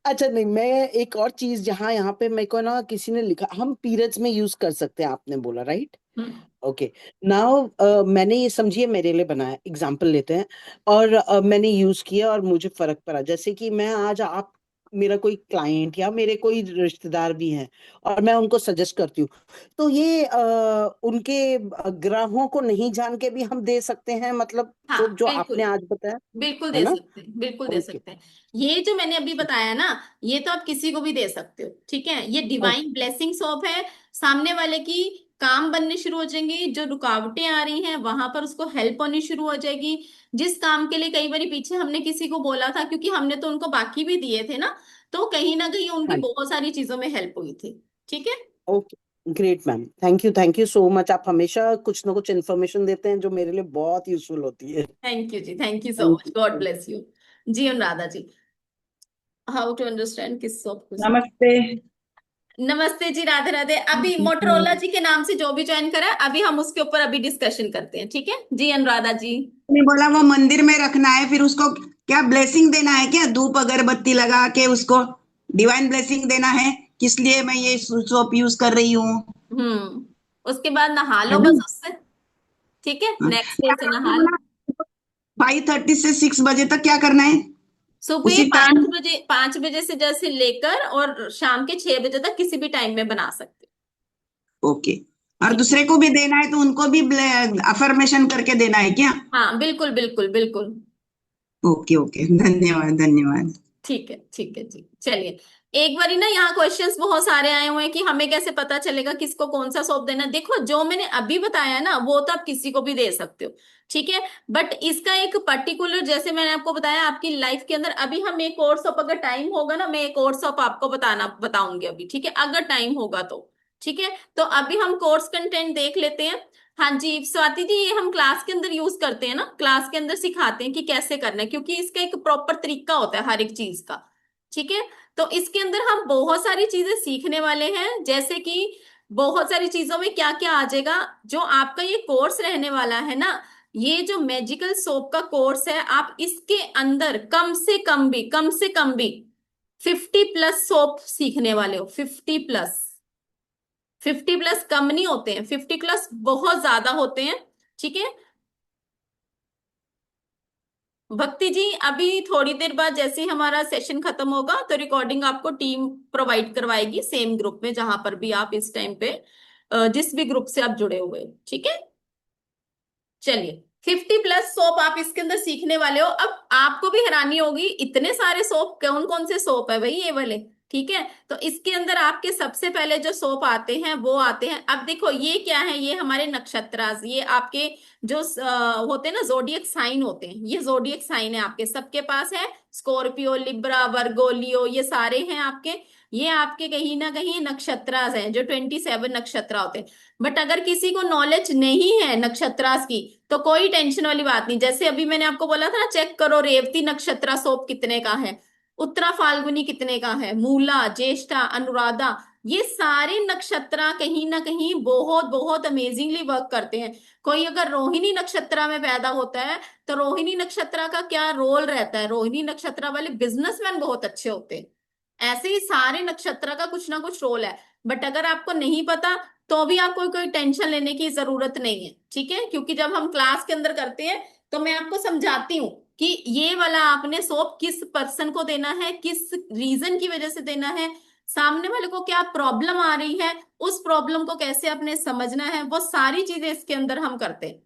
अच्छा नहीं, मैं एक और चीज, जहाँ यहाँ पे मेरे को ना किसी ने लिखा, हम पीरियड्स में यूज कर सकते हैं, आपने बोला राइट। हम्म। ओके। नाउ मैंने ये समझिए मेरे लिए बनाया, एग्जाम्पल लेते हैं। और मैंने यूज किया और मुझे फर्क पड़ा, जैसे कि मैं आज आप, मेरा कोई क्लाइंट या मेरे कोई रिश्तेदार भी हैं और मैं उनको सजेस्ट करती हूँ, तो ये उनके ग्रहों को नहीं जान के भी हम दे सकते हैं, मतलब हाँ जो जो आपने बिल्कुल, आज बताया, बिल्कुल है दे ना। सकते हैं, बिल्कुल दे ओके। सकते हैं। ये जो मैंने अभी बताया ना, ये तो आप किसी को भी दे सकते हो, ठीक है। ये डिवाइन ब्लेसिंग सोप है। सामने वाले की काम बनने शुरू हो जाएंगे, जो रुकावटें आ रही हैं वहां पर उसको हेल्प होनी शुरू हो जाएगी। जिस काम के लिए कई बार पीछे हमने किसी को बोला था, क्योंकि हमने तो उनको बाकी भी दिए थे ना कहीं ना कहीं उनकी हाँ। बहुत सारी चीजों में हेल्प हुई थी। ठीक है। Okay. Great ma'am, thank you so much. आप हमेशा कुछ ना कुछ इन्फॉर्मेशन देते हैं जो मेरे लिए बहुत यूजफुल होती है। थैंक यू जी, thank you so thank much, god you. Bless you. जी Anuradha ji, how to understand किस सोप को। नमस्ते। नमस्ते जी, राधे राधे। अभी मोटरोला हम्म, जी के नाम से जो भी ज्वाइन करा है, अभी हम उसके ऊपर अभी डिस्कशन करते हैं, ठीक है जी अनुराधा जी। ने बोला वो मंदिर में रखना है, फिर उसको क्या ब्लेसिंग देना है, क्या धूप अगरबत्ती लगा के उसको डिवाइन ब्लेसिंग देना है, किस लिए मैं ये सोप यूज कर रही हूँ, उसके बाद नहा लो है ना। बस उससे। ठीक है, हाँ। नेक्स्ट डे क्या से आपने नहा लो। बोला 5:30 से 6 बजे तक क्या करना है, सुबह उसी पांच टाइम। बजे 5 बजे से जैसे लेकर और शाम के 6 बजे तक किसी भी टाइम में बना सकते हो। ओके। और ठीक। दूसरे को भी देना है तो उनको भी अफर्मेशन करके देना है क्या। हाँ बिल्कुल बिल्कुल बिल्कुल। ओके ओके, धन्यवाद धन्यवाद। ठीक है, ठीक है जी, चलिए। एक बारी ना यहाँ क्वेश्चंस बहुत सारे आए हुए हैं कि हमें कैसे पता चलेगा किसको कौन सा सौंप देना है। देखो, जो मैंने अभी बताया ना वो तो आप किसी को भी दे सकते हो, ठीक है। बट इसका एक पर्टिकुलर, जैसे मैंने आपको बताया, आपकी लाइफ के अंदर अभी हम एक और सौंप, अगर टाइम होगा ना, मैं एक और सौंप आपको बताऊंगी अभी, ठीक है, अगर टाइम होगा तो। ठीक है, तो अभी हम कोर्स कंटेंट देख लेते हैं। हाँ जी स्वाति जी, ये हम क्लास के अंदर यूज करते हैं ना, क्लास के अंदर सिखाते हैं कि कैसे करना है, क्योंकि इसका एक प्रॉपर तरीका होता है हर एक चीज का। ठीक है, तो इसके अंदर हम बहुत सारी चीजें सीखने वाले हैं, जैसे कि बहुत सारी चीजों में क्या क्या आ जाएगा। जो आपका ये कोर्स रहने वाला है ना, ये जो मैजिकल सोप का कोर्स है, आप इसके अंदर कम से कम भी 50+ सोप सीखने वाले हो। 50+, 50+ कम नहीं होते हैं, 50+ बहुत ज्यादा होते हैं। ठीक है भक्ति जी, अभी थोड़ी देर बाद जैसे ही हमारा सेशन खत्म होगा तो रिकॉर्डिंग आपको टीम प्रोवाइड करवाएगी, सेम ग्रुप में जहां पर भी आप इस टाइम पे जिस भी ग्रुप से आप जुड़े हुए हो। ठीक है, चलिए। 50+ सोप आप इसके अंदर सीखने वाले हो। अब आपको भी हैरानी होगी, इतने सारे सोप, कौन कौन से सोप है भाई ये वाले। ठीक है, तो इसके अंदर आपके सबसे पहले जो सोप आते हैं वो आते हैं, अब देखो ये क्या है, ये हमारे नक्षत्रास, ये आपके जो होते हैं ना, जोडियक साइन होते हैं, ये जोडियक साइन है आपके सबके पास है। स्कॉर्पियो, लिब्रा, वर्गो, लियो, ये सारे हैं आपके। ये आपके कहीं ना कहीं नक्षत्रास हैं, जो 27 नक्षत्र होते हैं। बट अगर किसी को नॉलेज नहीं है नक्षत्रास की, तो कोई टेंशन वाली बात नहीं। जैसे अभी मैंने आपको बोला था ना, चेक करो रेवती नक्षत्र सोप कितने का है, उत्तरा फाल्गुनी कितने का है, मूला, ज्येष्ठा, अनुराधा, ये सारे नक्षत्र कहीं ना कहीं बहुत बहुत अमेजिंगली वर्क करते हैं। कोई अगर रोहिणी नक्षत्र में पैदा होता है, तो रोहिणी नक्षत्र का क्या रोल रहता है, रोहिणी नक्षत्र वाले बिजनेसमैन बहुत अच्छे होते हैं। ऐसे ही सारे नक्षत्र का कुछ ना कुछ रोल है। बट अगर आपको नहीं पता, तो भी आपको कोई टेंशन लेने की जरूरत नहीं है, ठीक है, क्योंकि जब हम क्लास के अंदर करते हैं तो मैं आपको समझाती हूँ कि ये वाला आपने सोप किस पर्सन को देना है, किस रीजन की वजह से देना है, सामने वाले को क्या प्रॉब्लम आ रही है, उस प्रॉब्लम को कैसे आपने समझना है, वो सारी चीजें इसके अंदर हम करते हैं।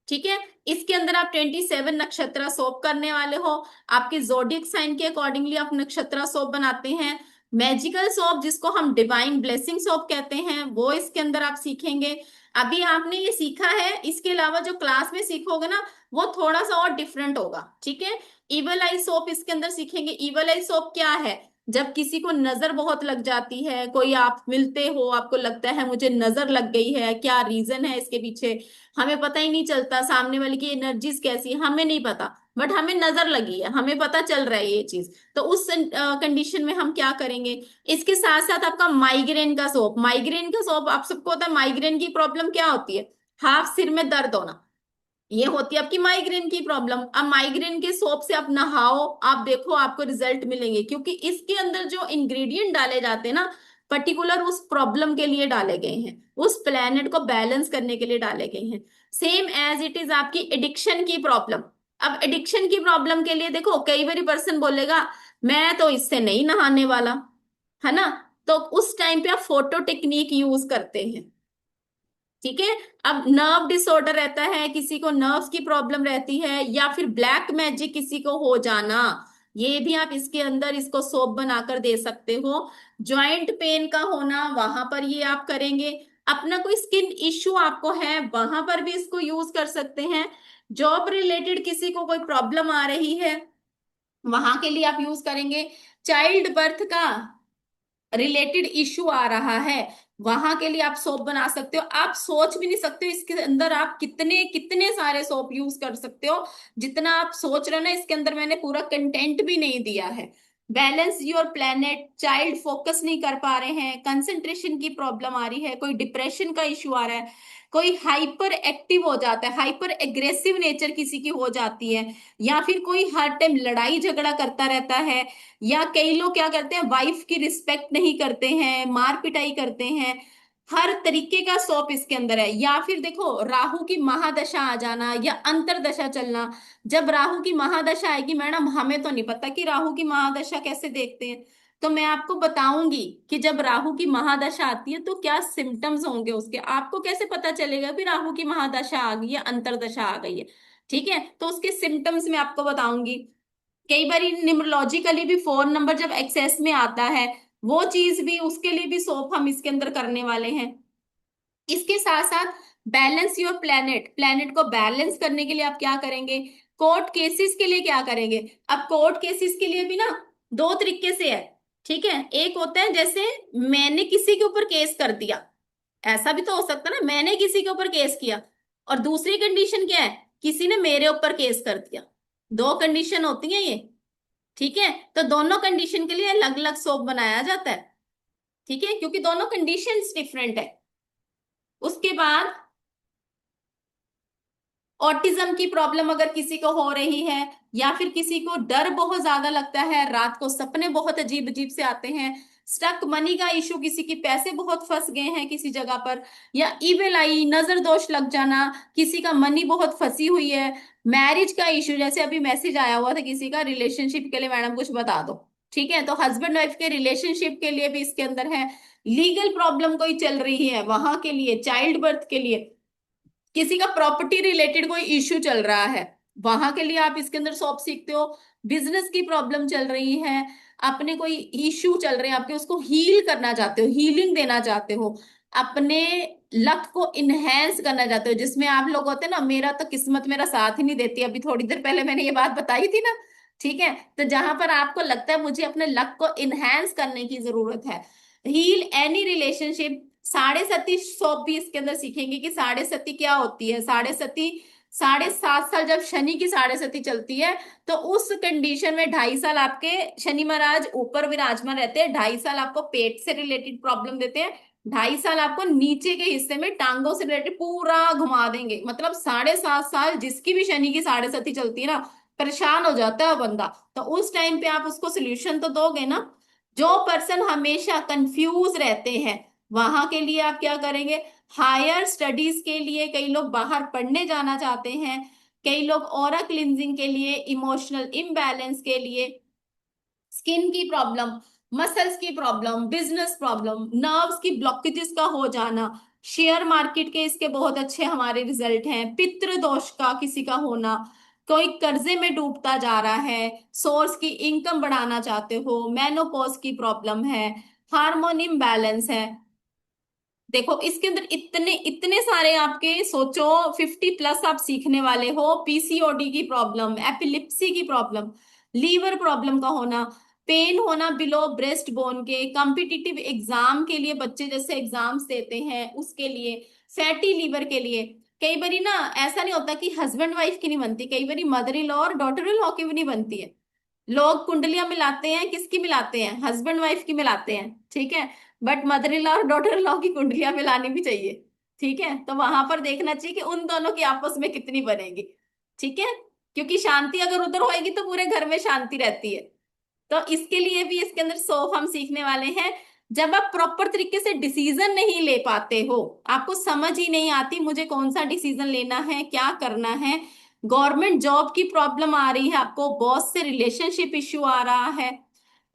ठीक है, इसके अंदर आप 27 नक्षत्र सोप करने वाले हो। आपके जोडियक साइन के अकॉर्डिंगली आप नक्षत्र सोप बनाते हैं। मैजिकल सोप, जिसको हम डिवाइन ब्लेसिंग सोप कहते हैं, वो इसके अंदर आप सीखेंगे। अभी आपने ये सीखा है, इसके अलावा जो क्लास में सीखोगे ना, वो थोड़ा सा और डिफरेंट होगा। ठीक है, इवल आई सोप इसके अंदर सीखेंगे। इवल आई सोप क्या है, जब किसी को नजर बहुत लग जाती है, कोई आप मिलते हो, आपको लगता है मुझे नजर लग गई है, क्या रीजन है इसके पीछे, हमें पता ही नहीं चलता सामने वाले की एनर्जीज कैसी है, हमें नहीं पता, बट हमें नजर लगी है, हमें पता चल रहा है ये चीज। तो उस कंडीशन में हम क्या करेंगे? इसके साथ साथ आपका माइग्रेन का सोप, माइग्रेन का सोप आप सबको होता है, माइग्रेन की प्रॉब्लम क्या होती है? हाफ सिर में दर्द होना, ये होती है आपकी माइग्रेन की प्रॉब्लम। अब माइग्रेन के सोप से आप नहाओ, आप देखो आपको रिजल्ट मिलेंगे, क्योंकि इसके अंदर जो इंग्रेडिएंट डाले जाते हैं ना, पर्टिकुलर उस प्रॉब्लम के लिए डाले गए हैं, उस प्लेनेट को बैलेंस करने के लिए डाले गए हैं। सेम एज इट इज आपकी एडिक्शन की प्रॉब्लम। अब एडिक्शन की प्रॉब्लम के लिए देखो, कई बार पर्सन बोलेगा मैं तो इससे नहीं नहाने वाला, है ना, तो उस टाइम पे आप फोटो टेक्निक यूज करते हैं। ठीक है। अब नर्व डिसऑर्डर रहता है, किसी को नर्व्स की प्रॉब्लम रहती है, या फिर ब्लैक मैजिक किसी को हो जाना, ये भी आप इसके अंदर इसको सोप बनाकर दे सकते हो। जॉइंट पेन का होना, वहां पर ये आप करेंगे। अपना कोई स्किन इश्यू आपको है, वहां पर भी इसको यूज कर सकते हैं। जॉब रिलेटेड किसी को कोई प्रॉब्लम आ रही है, वहां के लिए आप यूज करेंगे। चाइल्ड बर्थ का रिलेटेड इशू आ रहा है, वहां के लिए आप सोप बना सकते हो। आप सोच भी नहीं सकते हो इसके अंदर आप कितने कितने सारे सोप यूज कर सकते हो, जितना आप सोच रहे हो ना, इसके अंदर मैंने पूरा कंटेंट भी नहीं दिया है। Balance your planet, child focus नहीं कर पा रहे हैं, कंसंट्रेशन की प्रॉब्लम आ रही है, कोई डिप्रेशन का इश्यू आ रहा है, कोई हाइपर एक्टिव हो जाता है, हाइपर एग्रेसिव नेचर किसी की हो जाती है, या फिर कोई हर टाइम लड़ाई झगड़ा करता रहता है, या कई लोग क्या करते हैं, वाइफ की रिस्पेक्ट नहीं करते हैं, मार पिटाई करते हैं, हर तरीके का सोप इसके अंदर है। या फिर देखो, राहु की महादशा आ जाना या अंतरदशा चलना। जब राहु की महादशा आएगी मैडम, हमें तो नहीं पता कि राहु की महादशा कैसे देखते हैं, तो मैं आपको बताऊंगी कि जब राहु की महादशा आती है तो क्या सिम्टम्स होंगे उसके, आपको कैसे पता चलेगा कि राहु की महादशा आ गई या अंतरदशा आ गई है। ठीक है, तो उसके सिम्टम्स मैं आपको बताऊंगी। कई बार न्यूमरोलॉजिकली भी 4 नंबर जब एक्सेस में आता है, वो चीज भी, उसके लिए भी सोप हम इसके अंदर करने वाले हैं। इसके साथ साथ बैलेंस योर प्लेनेट, प्लेनेट को बैलेंस करने के लिए आप क्या करेंगे? कोर्ट केसेस के लिए क्या करेंगे? अब कोर्ट केसेस के लिए भी ना दो तरीके से है। ठीक है, एक होता है जैसे मैंने किसी के ऊपर केस कर दिया, ऐसा भी तो हो सकता है ना, मैंने किसी के ऊपर केस किया, और दूसरी कंडीशन क्या है, किसी ने मेरे ऊपर केस कर दिया। दो कंडीशन होती है ये। ठीक है, तो दोनों कंडीशन के लिए अलग अलग सोप बनाया जाता है। ठीक है, क्योंकि दोनों कंडीशंस डिफरेंट है। उसके बाद ऑटिज्म की प्रॉब्लम अगर किसी को हो रही है, या फिर किसी को डर बहुत ज्यादा लगता है, रात को सपने बहुत अजीब अजीब से आते हैं, स्टक मनी का इशू, किसी के पैसे बहुत फंस गए हैं किसी जगह पर, या इविल आई, नजर दोष लग जाना, किसी का मनी बहुत फंसी हुई है, मैरिज का इशू, जैसे अभी मैसेज आया हुआ था किसी का रिलेशनशिप के लिए, मैडम कुछ बता दो। ठीक है, तो हस्बैंड वाइफ के रिलेशनशिप के लिए भी इसके अंदर है। लीगल प्रॉब्लम कोई चल रही है, वहां के लिए, चाइल्ड बर्थ के लिए, किसी का प्रॉपर्टी रिलेटेड कोई इश्यू चल रहा है, वहां के लिए आप इसके अंदर सॉप सीखते हो। बिजनेस की प्रॉब्लम चल रही है, अपने कोई इश्यू चल रहे हैं आपके, उसको हील करना चाहते हो, हीलिंग देना चाहते हो, अपने लक को इनहेंस करना चाहते हो, जिसमें आप लोग होते हैं ना, मेरा तो किस्मत मेरा साथ ही नहीं देती, अभी थोड़ी देर पहले मैंने ये बात बताई थी ना। ठीक है, तो जहां पर आपको लगता है मुझे अपने लक को इनहेंस करने की जरूरत है, हील एनी रिलेशनशिप, साढ़े सती सोप भी इसके अंदर सीखेंगे कि साढ़े सती क्या होती है। साढ़े सती, 7.5 साल जब शनि की साढ़े सती चलती है, तो उस कंडीशन में 2.5 साल आपके शनि महाराज ऊपर विराजमान रहते हैं, 2.5 साल आपको पेट से रिलेटेड प्रॉब्लम देते हैं, 2.5 साल आपको नीचे के हिस्से में टांगों से रिलेटेड पूरा घुमा देंगे। मतलब 7.5 साल जिसकी भी शनि की साढ़े सती चलती है ना, परेशान हो जाता है बंदा। तो उस टाइम पे आप उसको सोल्यूशन तो दोगे ना। जो पर्सन हमेशा कंफ्यूज रहते हैं, वहां के लिए आप क्या करेंगे? हायर स्टडीज के लिए कई लोग बाहर पढ़ने जाना चाहते हैं, कई लोग ऑरा क्लिनजिंग के लिए, इमोशनल इम्बैलेंस के लिए, स्किन की प्रॉब्लम, मसल्स की प्रॉब्लम, बिजनेस प्रॉब्लम, नर्व्स की ब्लॉकेजेस का हो जाना, शेयर मार्केट के इसके बहुत अच्छे हमारे रिजल्ट हैं, पितृ दोष का किसी का होना, कोई कर्जे में डूबता जा रहा है, सोर्स की इनकम बढ़ाना चाहते हो, मेनोपॉज की प्रॉब्लम है, हार्मोन इम्बैलेंस है। देखो इसके अंदर इतने इतने सारे आपके, सोचो 50+ आप सीखने वाले हो। पीसीओडी की प्रॉब्लम, एपिलिप्सी की प्रॉब्लम, लीवर प्रॉब्लम का होना, पेन होना बिलो ब्रेस्ट बोन के, कॉम्पिटिटिव एग्जाम के लिए बच्चे जैसे एग्जाम्स देते हैं उसके लिए, फैटी लीवर के लिए। कई बारी ना ऐसा नहीं होता कि हस्बैंड वाइफ की नहीं बनती, कई बारी मदर इन लॉ और डॉटर इन लॉ की भी नहीं बनती है। लोग कुंडलियां मिलाते हैं, किसकी मिलाते हैं? हस्बैंड वाइफ की मिलाते हैं, ठीक है। बट मदर इन लॉ और डॉटर इन लॉ की कुंडलियां मिलानी भी चाहिए, ठीक है। तो वहां पर देखना चाहिए कि उन दोनों की आपस में कितनी बनेगी, ठीक है। क्योंकि शांति अगर उधर होएगी तो पूरे घर में शांति रहती है। तो इसके लिए भी इसके अंदर सोफ हम सीखने वाले हैं। जब आप प्रॉपर तरीके से डिसीजन नहीं ले पाते हो, आपको समझ ही नहीं आती मुझे कौन सा डिसीजन लेना है, क्या करना है, गवर्नमेंट जॉब की प्रॉब्लम आ रही है, आपको बॉस से रिलेशनशिप इश्यू आ रहा है,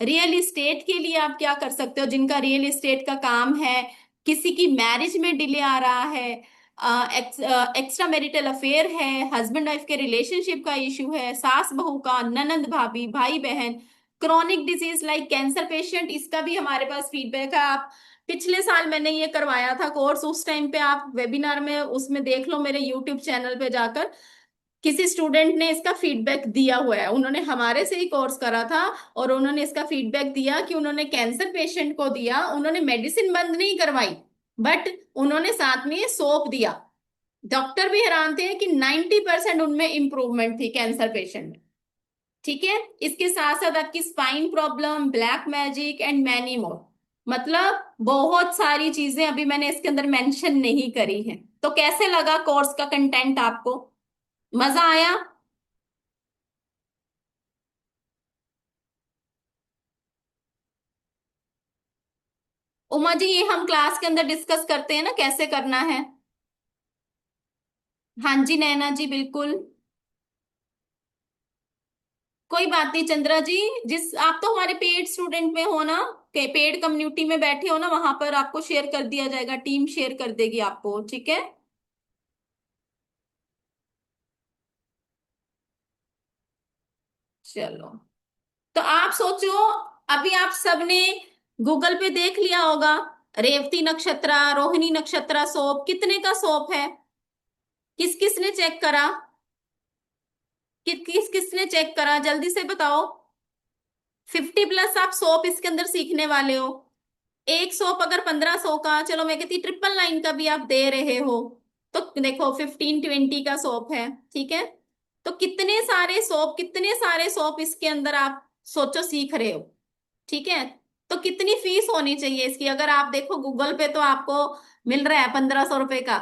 रियल इस्टेट के लिए आप क्या कर सकते हो जिनका रियल इस्टेट का काम है, किसी की मैरिज में डिले आ रहा है, एक्स्ट्रा मैरिटल अफेयर है, हस्बैंड वाइफ के रिलेशनशिप का इशू है, सास बहू का, ननंद भाभी, भाई बहन, chronic disease like cancer patient, इसका भी हमारे पास फीडबैक है। आप पिछले साल मैंने ये करवाया था कोर्स, उस टाइम पे आप वेबिनार में उसमें देख लो मेरे यूट्यूब चैनल पे जाकर, किसी स्टूडेंट ने इसका फीडबैक दिया हुआ है, उन्होंने हमारे से ही कोर्स करा था और उन्होंने इसका फीडबैक दिया कि उन्होंने कैंसर पेशेंट को दिया, उन्होंने मेडिसिन बंद नहीं करवाई बट उन्होंने साथ में सोप दिया। डॉक्टर भी हैरान थे कि 90% उनमें इंप्रूवमेंट थी कैंसर पेशेंट, ठीक है। इसके साथ साथ आपकी spine problem, black magic and many more, मतलब बहुत सारी चीजें अभी मैंने इसके अंदर मेंशन नहीं करी है। तो कैसे लगा कोर्स का कंटेंट आपको, मजा आया? उमा जी ये हम क्लास के अंदर डिस्कस करते हैं ना कैसे करना है। हाँ जी नैना जी बिल्कुल, कोई बात नहीं चंद्रा जी। जिस आप तो हमारे पेड स्टूडेंट में हो ना, के पेड कम्युनिटी में बैठे हो ना, वहां पर आपको शेयर कर दिया जाएगा, टीम शेयर कर देगी आपको, ठीक है। चलो, तो आप सोचो, अभी आप सबने गूगल पे देख लिया होगा, रेवती नक्षत्र, रोहिणी नक्षत्र सोप कितने का सोप है? किस किसने चेक करा? किस किसने चेक करा, जल्दी से बताओ। 50+ आप सोप इसके अंदर सीखने वाले हो। एक सोप अगर 1500 का, चलो मैं कहती 999 का भी आप दे रहे हो, तो देखो 1520 का सोप है, ठीक है। तो कितने सारे सोप इसके अंदर आप सोचो सीख रहे हो, ठीक है। तो कितनी फीस होनी चाहिए इसकी? अगर आप देखो गूगल पे तो आपको मिल रहा है 1500 रुपए का,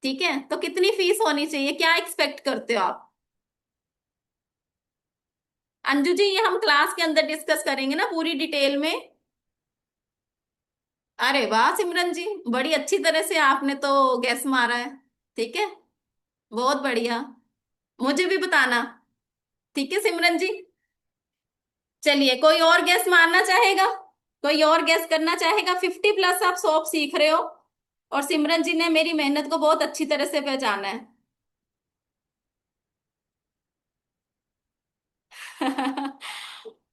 ठीक है। तो कितनी फीस होनी चाहिए, क्या एक्सपेक्ट करते हो आप? अंजू जी ये हम क्लास के अंदर डिस्कस करेंगे ना पूरी डिटेल में। अरे वाह सिमरन जी, बड़ी अच्छी तरह से आपने तो गैस मारा है, ठीक है, बहुत बढ़िया। मुझे भी बताना, ठीक है सिमरन जी। चलिए कोई और गैस मारना चाहेगा, कोई और गैस करना चाहेगा? 50+ आप सोप सीख रहे हो और सिमरन जी ने मेरी मेहनत को बहुत अच्छी तरह से पहचाना है।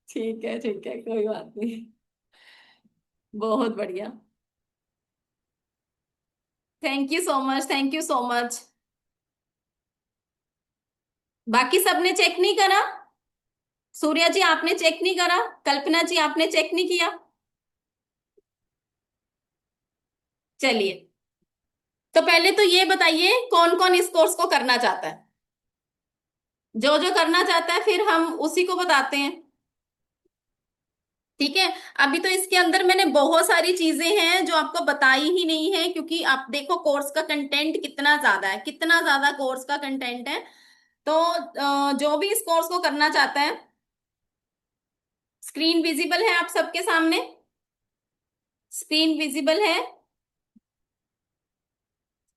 ठीक है कोई बात नहीं, बहुत बढ़िया। Thank you so much, thank you so much. बाकी सबने चेक नहीं करा? सूर्या जी आपने चेक नहीं करा? कल्पना जी आपने चेक नहीं किया? चलिए, तो पहले तो ये बताइए कौन कौन इस कोर्स को करना चाहता है? जो जो करना चाहता है फिर हम उसी को बताते हैं, ठीक है। अभी तो इसके अंदर मैंने बहुत सारी चीजें हैं जो आपको बताई ही नहीं है, क्योंकि आप देखो कोर्स का कंटेंट कितना ज्यादा है, कितना ज्यादा कोर्स का कंटेंट है। तो जो भी इस कोर्स को करना चाहता है, स्क्रीन विजिबल है आप सबके सामने? स्क्रीन विजिबल है?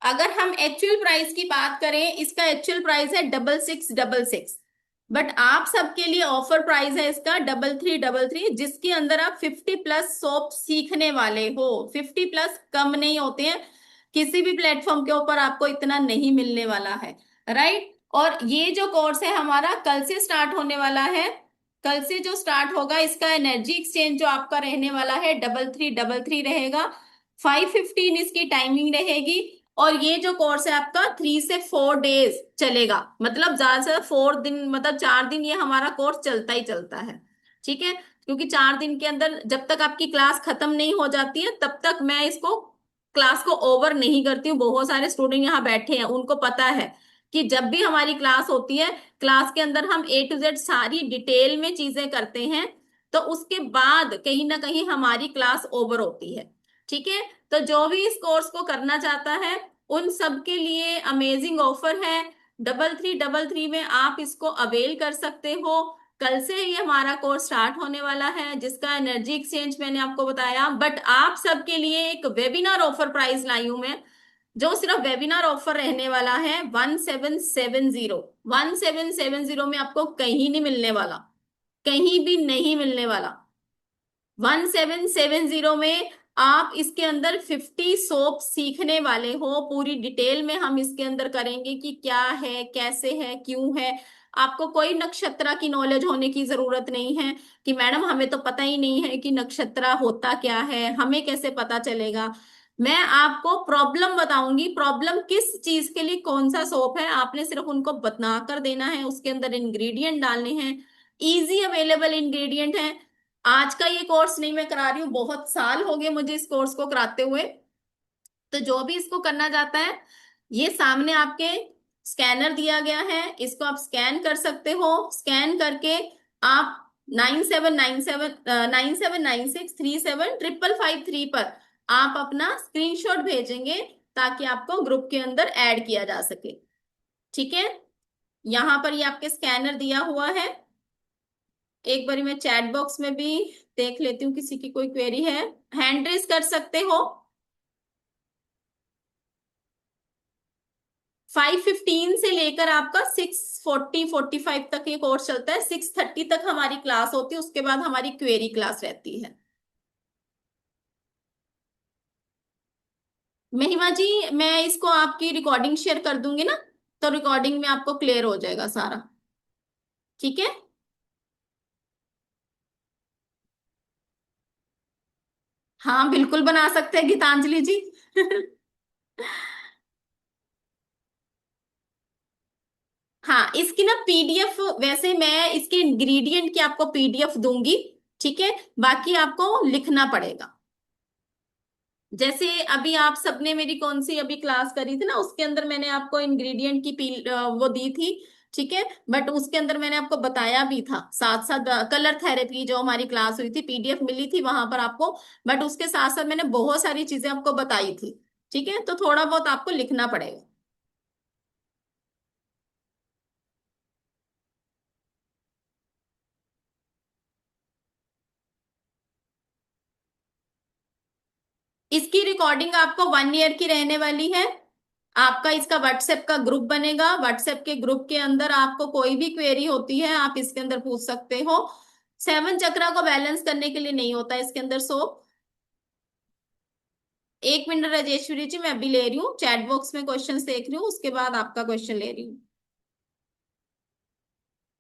अगर हम एक्चुअल प्राइस की बात करें, इसका एक्चुअल प्राइस है 6666, बट आप सबके लिए ऑफर प्राइस है इसका 3333, जिसके अंदर आप 50+ सोप सीखने वाले हो। 50+ कम नहीं होते हैं, किसी भी प्लेटफॉर्म के ऊपर आपको इतना नहीं मिलने वाला है, राइट। और ये जो कोर्स है हमारा कल से स्टार्ट होने वाला है। कल से जो स्टार्ट होगा इसका एनर्जी एक्सचेंज जो आपका रहने वाला है 3333 रहेगा, 5:15 इसकी टाइमिंग रहेगी। और ये जो कोर्स है आपका 3 से 4 डेज चलेगा, मतलब ज्यादा से ज्यादा 4 दिन, मतलब 4 दिन ये हमारा कोर्स चलता ही चलता है, ठीक है। क्योंकि 4 दिन के अंदर जब तक आपकी क्लास खत्म नहीं हो जाती है तब तक मैं इसको क्लास को ओवर नहीं करती हूँ। बहुत सारे स्टूडेंट यहाँ बैठे हैं, उनको पता है कि जब भी हमारी क्लास होती है, क्लास के अंदर हम A to Z सारी डिटेल में चीजें करते हैं, तो उसके बाद कहीं ना कहीं हमारी क्लास ओवर होती है। ठीक है, तो जो भी इस कोर्स को करना चाहता है उन सब के लिए अमेजिंग ऑफर है। 3333 में आप इसको अवेल कर सकते हो। कल से ये हमारा कोर्स स्टार्ट होने वाला है, जिसका एनर्जी एक्सचेंज मैंने आपको बताया, बट आप सबके लिए एक वेबिनार ऑफर प्राइस लाई हूं मैं, जो सिर्फ वेबिनार ऑफर रहने वाला है 1770। 1770 में आपको कहीं नहीं मिलने वाला, कहीं भी नहीं मिलने वाला। 1770 में आप इसके अंदर 50 सोप सीखने वाले हो। पूरी डिटेल में हम इसके अंदर करेंगे कि क्या है, कैसे है, क्यों है। आपको कोई नक्षत्रा की नॉलेज होने की जरूरत नहीं है कि मैडम हमें तो पता ही नहीं है कि नक्षत्रा होता क्या है, हमें कैसे पता चलेगा। मैं आपको प्रॉब्लम बताऊंगी, प्रॉब्लम किस चीज के लिए कौन सा सोप है, आपने सिर्फ उनको बता कर देना है, उसके अंदर इंग्रेडिएंट डालने हैं। इजी अवेलेबल इंग्रेडिएंट है। आज का ये कोर्स नहीं मैं करा रही हूँ, बहुत साल हो गए मुझे इस कोर्स को कराते हुए। तो जो भी इसको करना चाहता है, ये सामने आपके स्कैनर दिया गया है, इसको आप स्कैन कर सकते हो। स्कैन करके आप 979637 पर आप अपना स्क्रीनशॉट भेजेंगे, ताकि आपको ग्रुप के अंदर ऐड किया जा सके। ठीक है, यहां पर ये आपके स्कैनर दिया हुआ है। एक बारी मैं चैट बॉक्स में भी देख लेती हूँ, किसी की कोई क्वेरी है, हैंड रेज कर सकते हो। 5:15 से लेकर आपका 6:45 तक ये कोर्स चलता है। 6:30 तक हमारी क्लास होती है, उसके बाद हमारी क्वेरी क्लास रहती है। महिमा जी, मैं इसको आपकी रिकॉर्डिंग शेयर कर दूंगी ना, तो रिकॉर्डिंग में आपको क्लियर हो जाएगा सारा। ठीक है, हाँ बिल्कुल बना सकते हैं गीतांजलि जी। हाँ, इसकी ना पीडीएफ, वैसे मैं इसके इंग्रेडिएंट की आपको पीडीएफ दूंगी। ठीक है, बाकी आपको लिखना पड़ेगा। जैसे अभी आप सबने मेरी कौन सी अभी क्लास करी थी ना, उसके अंदर मैंने आपको इंग्रेडिएंट की वो दी थी। ठीक है, बट उसके अंदर मैंने आपको बताया भी था साथ साथ, कलर थेरेपी जो हमारी क्लास हुई थी, पीडीएफ मिली थी वहां पर आपको, बट उसके साथ साथ मैंने बहुत सारी चीजें आपको बताई थी। ठीक है, तो थोड़ा बहुत आपको लिखना पड़ेगा। इसकी रिकॉर्डिंग आपको 1 ईयर की रहने वाली है। आपका इसका व्हाट्सएप का ग्रुप बनेगा, व्हाट्सएप के ग्रुप के अंदर आपको कोई भी क्वेरी होती है आप इसके अंदर पूछ सकते हो। 7 चक्रा को बैलेंस करने के लिए नहीं होता इसके अंदर सोप। 1 मिनट राजेश्वरी जी, मैं अभी ले रही हूँ, चैट बॉक्स में क्वेश्चंस देख रही हूँ, उसके बाद आपका क्वेश्चन ले रही हूँ।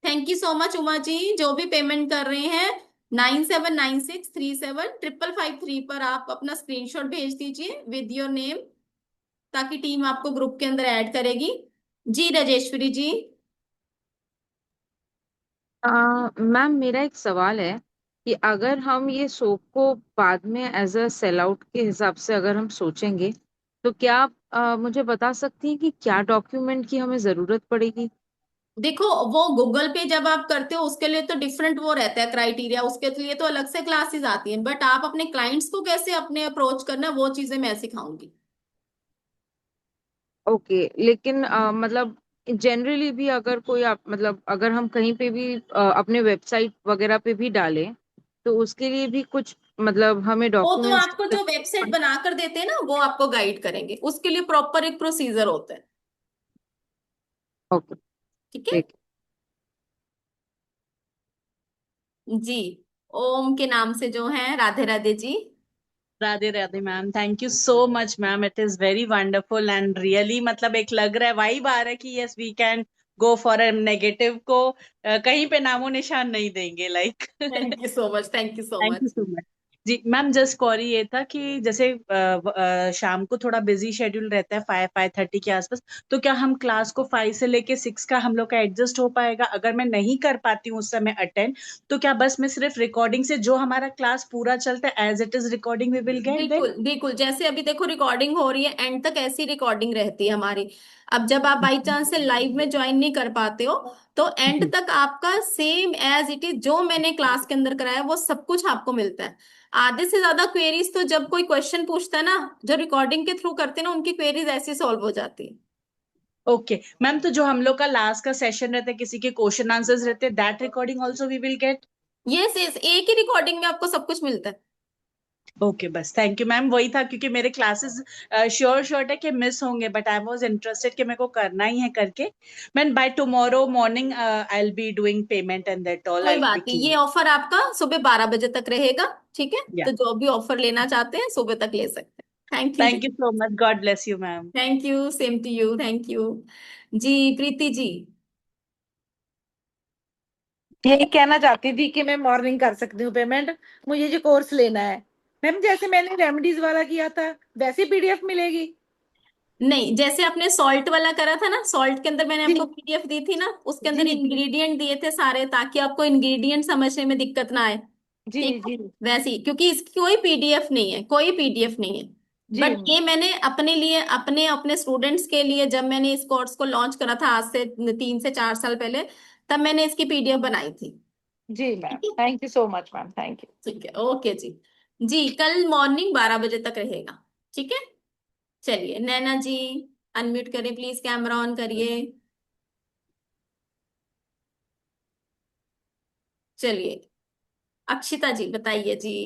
Thank you so much Uma ji, जो भी पेमेंट कर रहे हैं 9796375553 पर आप अपना स्क्रीनशॉट भेज दीजिए विद योर नेम, ताकि टीम आपको ग्रुप के अंदर ऐड करेगी। जी राजेश्वरी जी। मैम मेरा एक सवाल है कि अगर हम ये सोप को बाद में एज अ सेल आउट के हिसाब से अगर हम सोचेंगे, तो क्या आप मुझे बता सकती हैं कि क्या डॉक्यूमेंट की हमें जरूरत पड़ेगी? देखो, वो गूगल पे जब आप करते हो उसके लिए तो डिफरेंट वो रहता है क्राइटेरिया, उसके लिए तो अलग से क्लासेस आती हैं, बट आप अपने क्लाइंट्स को कैसे अपने अप्रोच करना वो चीजें मैं सिखाऊंगी। ओके, लेकिन मतलब जनरली भी अगर कोई आप मतलब अगर हम कहीं पे भी अपने वेबसाइट वगैरह पे भी डालें, तो उसके लिए भी कुछ मतलब हमें वो तो डॉक्यूमेंट्स। आपको जो वेबसाइट बनाकर देते हैं ना, वो आपको गाइड करेंगे, उसके लिए प्रॉपर एक प्रोसीजर होता है। ओके, ठीक है, ठीक। जी। ओम के नाम से जो है, Radhe Radhe ji. Radhe Radhe ma'am, thank you so much ma'am, it is very wonderful and really मतलब एक लग रहा है वाइब आ रहा है कि yes we can go for a negative को कहीं पे नामो निशान नहीं देंगे like. Thank you so much, thank you so thank you much. So much. जी मैम, जस्ट क्वेरी ये था कि जैसे शाम को थोड़ा बिजी शेड्यूल रहता है 5-5:30 के आसपास, तो क्या हम क्लास को 5 से लेके 6 का हम लोग का एडजस्ट हो पाएगा? अगर मैं नहीं कर पाती हूँ उस समय अटेंड, तो क्या बस मैं सिर्फ रिकॉर्डिंग से जो हमारा क्लास पूरा चलता है as it is recording we will get then? बिल्कुल बिल्कुल, जैसे अभी देखो रिकॉर्डिंग हो रही है, एंड तक ऐसी रिकॉर्डिंग रहती है हमारी। अब जब आप बाई चांस से लाइव में ज्वाइन नहीं कर पाते हो, तो एंड जी तक आपका सेम एज इट इज जो मैंने क्लास के अंदर कराया वो सब कुछ आपको मिलता है। आधे से ज्यादा क्वेरीज तो जब कोई क्वेश्चन पूछता है ना, जो रिकॉर्डिंग के थ्रू करते हैं ना, उनकी क्वेरीज ऐसे सॉल्व हो जाती है। ओके मैम, तो जो हम लोग का लास्ट का सेशन रहता है, किसी के क्वेश्चन आंसर्स रहते हैं, that recording also we will get? Yes yes, एक ही रिकॉर्डिंग में आपको सब कुछ मिलता है। ओके बस थैंक यू मैम, वही था क्योंकि मेरे क्लासेस श्योर शॉर्ट है कि मिस होंगे, बट आई वाज इंटरेस्टेड कि मेरे को करना ही है करके। Ma'am by tomorrow morning I will be doing payment and that all, कोई आई विल बी बात नहीं, ये क्लियर। ऑफर आपका सुबह 12 बजे तक रहेगा। ठीक है, या तो जो भी ऑफर लेना चाहते हैं सुबह तक ले सकते हैं। थैंक यू थैंक जी। You so much, God bless you ma'am. Thank you, same to you, thank you. जी प्रीति जी। यही कहना चाहती थी कि मैं मॉर्निंग कर सकती हूँ पेमेंट, मुझे जो कोर्स लेना है। मैम जैसे मैंने रेमेडीज वाला किया था वैसी पीडीएफ मिलेगी? नहीं, जैसे आपने सॉल्ट वाला करा था ना, सॉल्ट के अंदर मैंने जी आपको पीडीएफ दी थी ना, उसके अंदर जी इंग्रेडिएंट दिए थे सारे, ताकि आपको इंग्रेडिएंट समझने में दिक्कत ना आए। जी ठीक है, जी वैसे ही, क्योंकि इसकी कोई पीडीएफ नहीं है, कोई पीडीएफ नहीं है। जी बट ये मैंने अपने लिए, अपने अपने स्टूडेंट्स के लिए, जब मैंने इस कोर्स को लॉन्च करा था आज से 3 से 4 साल पहले, तब मैंने इसकी पीडीएफ बनाई थी। जी मैम, ठीक है, thank you so much ma'am, thank you. ठीक है, ओके जी। जी कल मॉर्निंग 12 बजे तक रहेगा। ठीक है, चलिए नैना जी, अनम्यूट करें प्लीज, कैमरा ऑन करिए। चलिए, अक्षिता जी बताइए जी।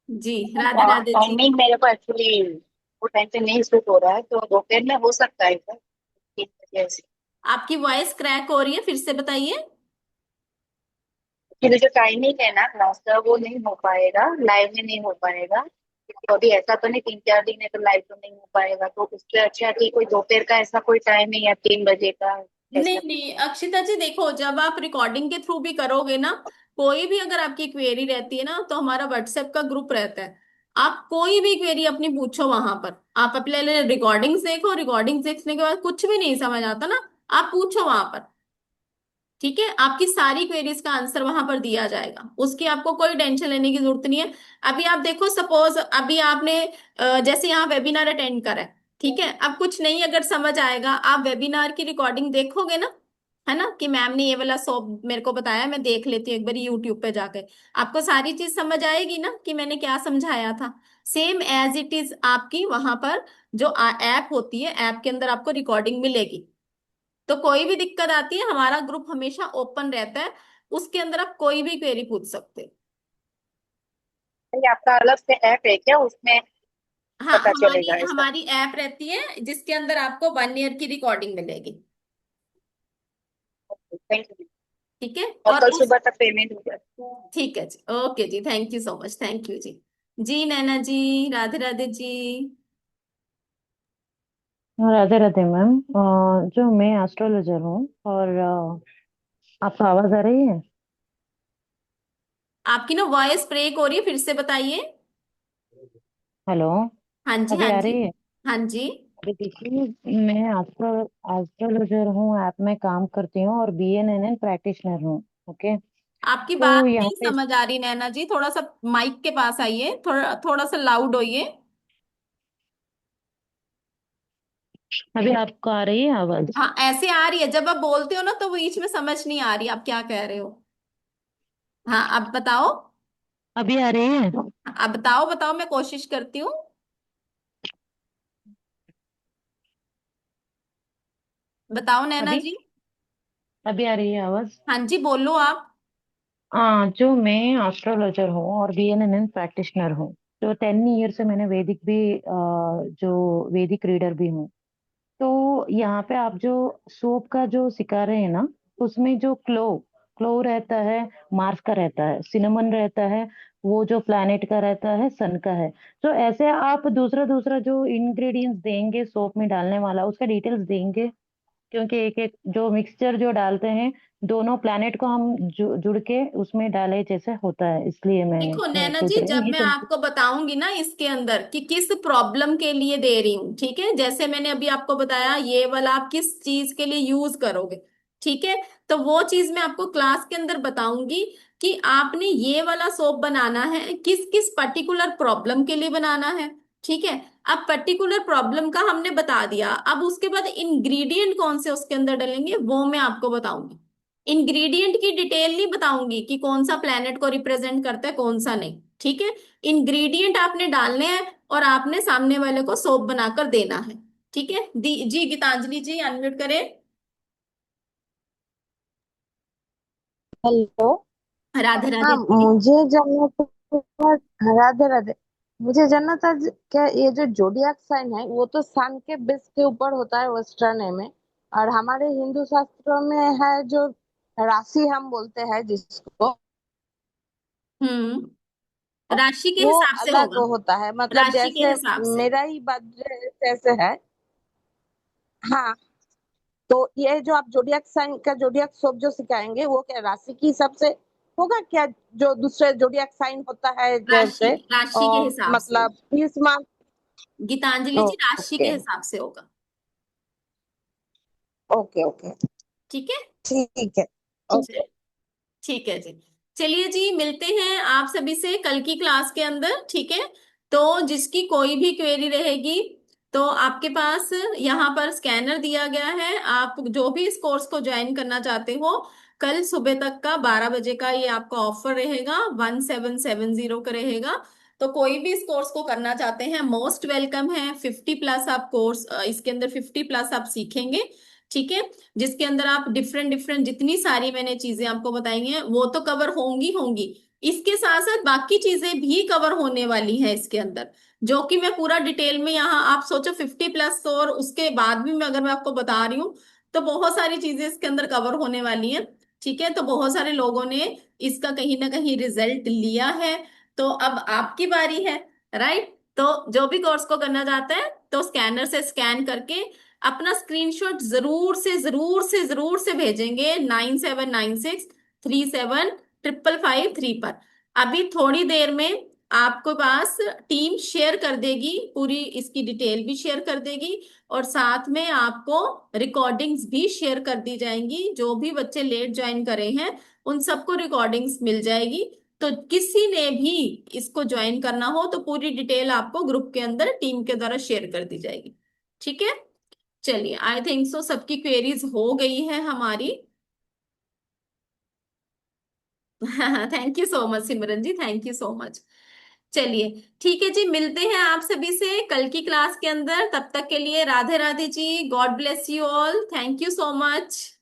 जी राधे राधे जी। टाइमिंग मेरे को एक्चुअली वो टाइम पे नहीं सूट हो रहा है, तो दोपहर में हो सकता है क्या? 3 बजे ऐसे। आपकी वॉइस क्रैक हो रही है, फिर से बताइए। एक्चुअली जो टाइमिंग है ना क्लास का वो नहीं हो पाएगा, लाइव में नहीं हो पाएगा। तो अभी ऐसा तो नहीं 3-4 दिन है तो लाइव तो नहीं हो पाएगा, तो उससे अच्छा कि कोई दोपहर का ऐसा कोई टाइम है या 3 बजे का नहीं ऐसा। नहीं अक्षिता जी, देखो जब आप रिकॉर्डिंग के थ्रू भी करोगे ना, कोई भी अगर आपकी क्वेरी रहती है ना, तो हमारा व्हाट्सएप का ग्रुप रहता है। आप कोई भी क्वेरी अपनी पूछो वहां पर। आप अपने रिकॉर्डिंग्स देखो, रिकॉर्डिंग्स देखने के बाद कुछ भी नहीं समझ आता ना, आप पूछो वहां पर। ठीक है, आपकी सारी क्वेरीज का आंसर वहां पर दिया जाएगा, उसकी आपको कोई टेंशन लेने की जरूरत नहीं है। अभी आप देखो, सपोज अभी आपने जैसे यहाँ वेबिनार अटेंड करा है, ठीक है, अब कुछ नहीं अगर समझ आएगा, आप वेबिनार की रिकॉर्डिंग देखोगे ना, है ना, कि मैम ने ये वाला सॉप मेरे को बताया, मैं देख लेती हूँ एक बार यूट्यूब पे जाकर। आपको सारी चीज समझ आएगी ना कि मैंने क्या समझाया था। सेम एज इट इज आपकी वहां पर जो ऐप होती है, ऐप के अंदर आपको रिकॉर्डिंग मिलेगी। तो कोई भी दिक्कत आती है, हमारा ग्रुप हमेशा ओपन रहता है, उसके अंदर आप कोई भी क्वेरी पूछ सकते हैं। ये आपका अलग से ऐप है क्या, उसमें हाँ, पता हमारी चलेगा ऐसा? हमारी ऐप रहती है जिसके अंदर आपको 1 ईयर की रिकॉर्डिंग मिलेगी। Thank you. ठीक है, और और कल उस, सुबह तक पेमेंट हो जाए। ठीक है जी, ओके जी, thank you so much, thank you जी। जी नैना जी, राधे राधे जी। राधे राधे मैम। जो मैं एस्ट्रोलॉजर हूँ और आपको आवाज आ रही है? आपकी ना वॉइस ब्रेक हो रही है, फिर से बताइए। हेलो, हाँ जी, अभी हाँ आ जी। रही है? हाँ जी। अभी देखिए, मैं एस्ट्रोलॉजर हूँ, ऐप में काम करती हूँ और BNNN प्रैक्टिशनर हूँ। ओके। आपकी बात तो यहाँ नहीं पे समझ आ रही नैना जी, थोड़ा सा माइक के पास आइए, थोड़ा थोड़ा सा लाउड होइए। अभी आपको आ रही है आवाज? हाँ ऐसे आ रही है, जब आप बोलते हो ना तो बीच में समझ नहीं आ रही आप क्या कह रहे हो। हाँ अब बताओ। अभी आ रही है? अब बताओ बताओ, मैं कोशिश करती हूँ। बताओ नैना अभी जी। अभी आ रही है आवाज? हाँ जी, बोलो आप। जो मैं एस्ट्रोलॉजर हूँ और BNNN प्रैक्टिशनर हूँ, तो 10 ईयर से मैंने वैदिक भी जो वैदिक रीडर भी हूँ। तो यहाँ पे आप जो सोप का जो सिखा रहे हैं ना, उसमें जो क्लो रहता है, मार्स का रहता है, सिनेमन रहता है, वो जो प्लैनेट का रहता है, सन का है। तो ऐसे आप दूसरा दूसरा जो इंग्रेडिएंट्स देंगे सोप में डालने वाला, उसका डिटेल्स देंगे क्योंकि एक एक जो मिक्सचर जो डालते हैं, दोनों प्लैनेट को हम जुड़ के उसमें डाले जैसे होता है, इसलिए मैं देखो नैना पूछ जी, रही हूँ जब ये मैं तो। आपको बताऊंगी ना इसके अंदर कि किस प्रॉब्लम के लिए दे रही हूँ, ठीक है, जैसे मैंने अभी आपको बताया ये वाला आप किस चीज के लिए यूज करोगे, ठीक है, तो वो चीज मैं आपको क्लास के अंदर बताऊंगी कि आपने ये वाला सोप बनाना है किस किस पर्टिकुलर प्रॉब्लम के लिए बनाना है, ठीक है। अब पर्टिकुलर प्रॉब्लम का हमने बता दिया, अब उसके बाद इंग्रेडिएंट कौन से उसके अंदर डलेंगे वो मैं आपको बताऊंगी। इंग्रेडिएंट की डिटेल नहीं बताऊंगी कि कौन सा प्लेनेट को रिप्रेजेंट करता है कौन सा नहीं, ठीक है। इंग्रेडिएंट आपने डालने हैं और आपने सामने वाले को सोप बनाकर देना है, ठीक है। जी गीतांजलि जी अनम्यूट करें। हेलो। राधे हाँ, राधे जी। मुझे जानना था। राधे राधे। मुझे जानना था क्या ये जो जोडियाक साइन है वो तो सन के बेस के ऊपर होता है वेस्टर्न में, और हमारे हिंदू शास्त्रों में है जो राशि हम बोलते हैं जिसको, राशि के वो हिसाब से अलग होगा। होता है, मतलब राशि के जैसे हिसाब से। मेरा ही बात जैसे है। हाँ, तो ये जो आप जोडियाक साइन का जोडियाक सोप जो सिखाएंगे वो क्या राशि के हिसाब से होगा क्या, जो दूसरे जोडियाक साइन होता है राशि जैसे, राशि के और हिसाब से मतलब होगा। 30 माह। गीतांजलि जी राशि के ओके हिसाब से होगा। Okay okay. ठीक है। ठीक है। चल- ओके। ठीक है जी। चलिए जी, मिलते हैं आप सभी से कल की क्लास के अंदर, ठीक है। तो जिसकी कोई भी क्वेरी रहेगी तो आपके पास यहाँ पर स्कैनर दिया गया है, आप जो भी इस कोर्स को ज्वाइन करना चाहते हो कल सुबह तक का 12 बजे का ये आपका ऑफर रहेगा, 1770 का रहेगा। तो कोई भी इस कोर्स को करना चाहते हैं मोस्ट वेलकम है। 50+ आप कोर्स इसके अंदर 50+ आप सीखेंगे, ठीक है, जिसके अंदर आप डिफरेंट डिफरेंट जितनी सारी मैंने चीजें आपको बताई हैं वो तो कवर होंगी होंगी, इसके साथ साथ बाकी चीजें भी कवर होने वाली हैं इसके अंदर, जो कि मैं पूरा डिटेल में यहाँ आप सोचो 50+ और उसके बाद भी मैं अगर मैं आपको बता रही हूँ तो बहुत सारी चीजें इसके अंदर कवर होने वाली हैं, ठीक है। तो बहुत सारे लोगों ने इसका कहीं ना कहीं रिजल्ट लिया है, तो अब आपकी बारी है, राइट। तो जो भी कोर्स को करना चाहता है तो स्कैनर से स्कैन करके अपना स्क्रीनशॉट जरूर से भेजेंगे 9796375553 पर। अभी थोड़ी देर में आपके पास टीम शेयर कर देगी, पूरी इसकी डिटेल भी शेयर कर देगी और साथ में आपको रिकॉर्डिंग्स भी शेयर कर दी जाएंगी, जो भी बच्चे लेट ज्वाइन करे हैं उन सबको रिकॉर्डिंग्स मिल जाएगी। तो किसी ने भी इसको ज्वाइन करना हो तो पूरी डिटेल आपको ग्रुप के अंदर टीम के द्वारा शेयर कर दी जाएगी, ठीक है। चलिए, आई थिंक सो सबकी क्वेरीज हो गई है हमारी। Thank you so much Simran ji, thank you so much. चलिए, ठीक है जी, मिलते हैं आप सभी से कल की क्लास के अंदर, तब तक के लिए Radhe Radhe ji, God bless you all, thank you so much.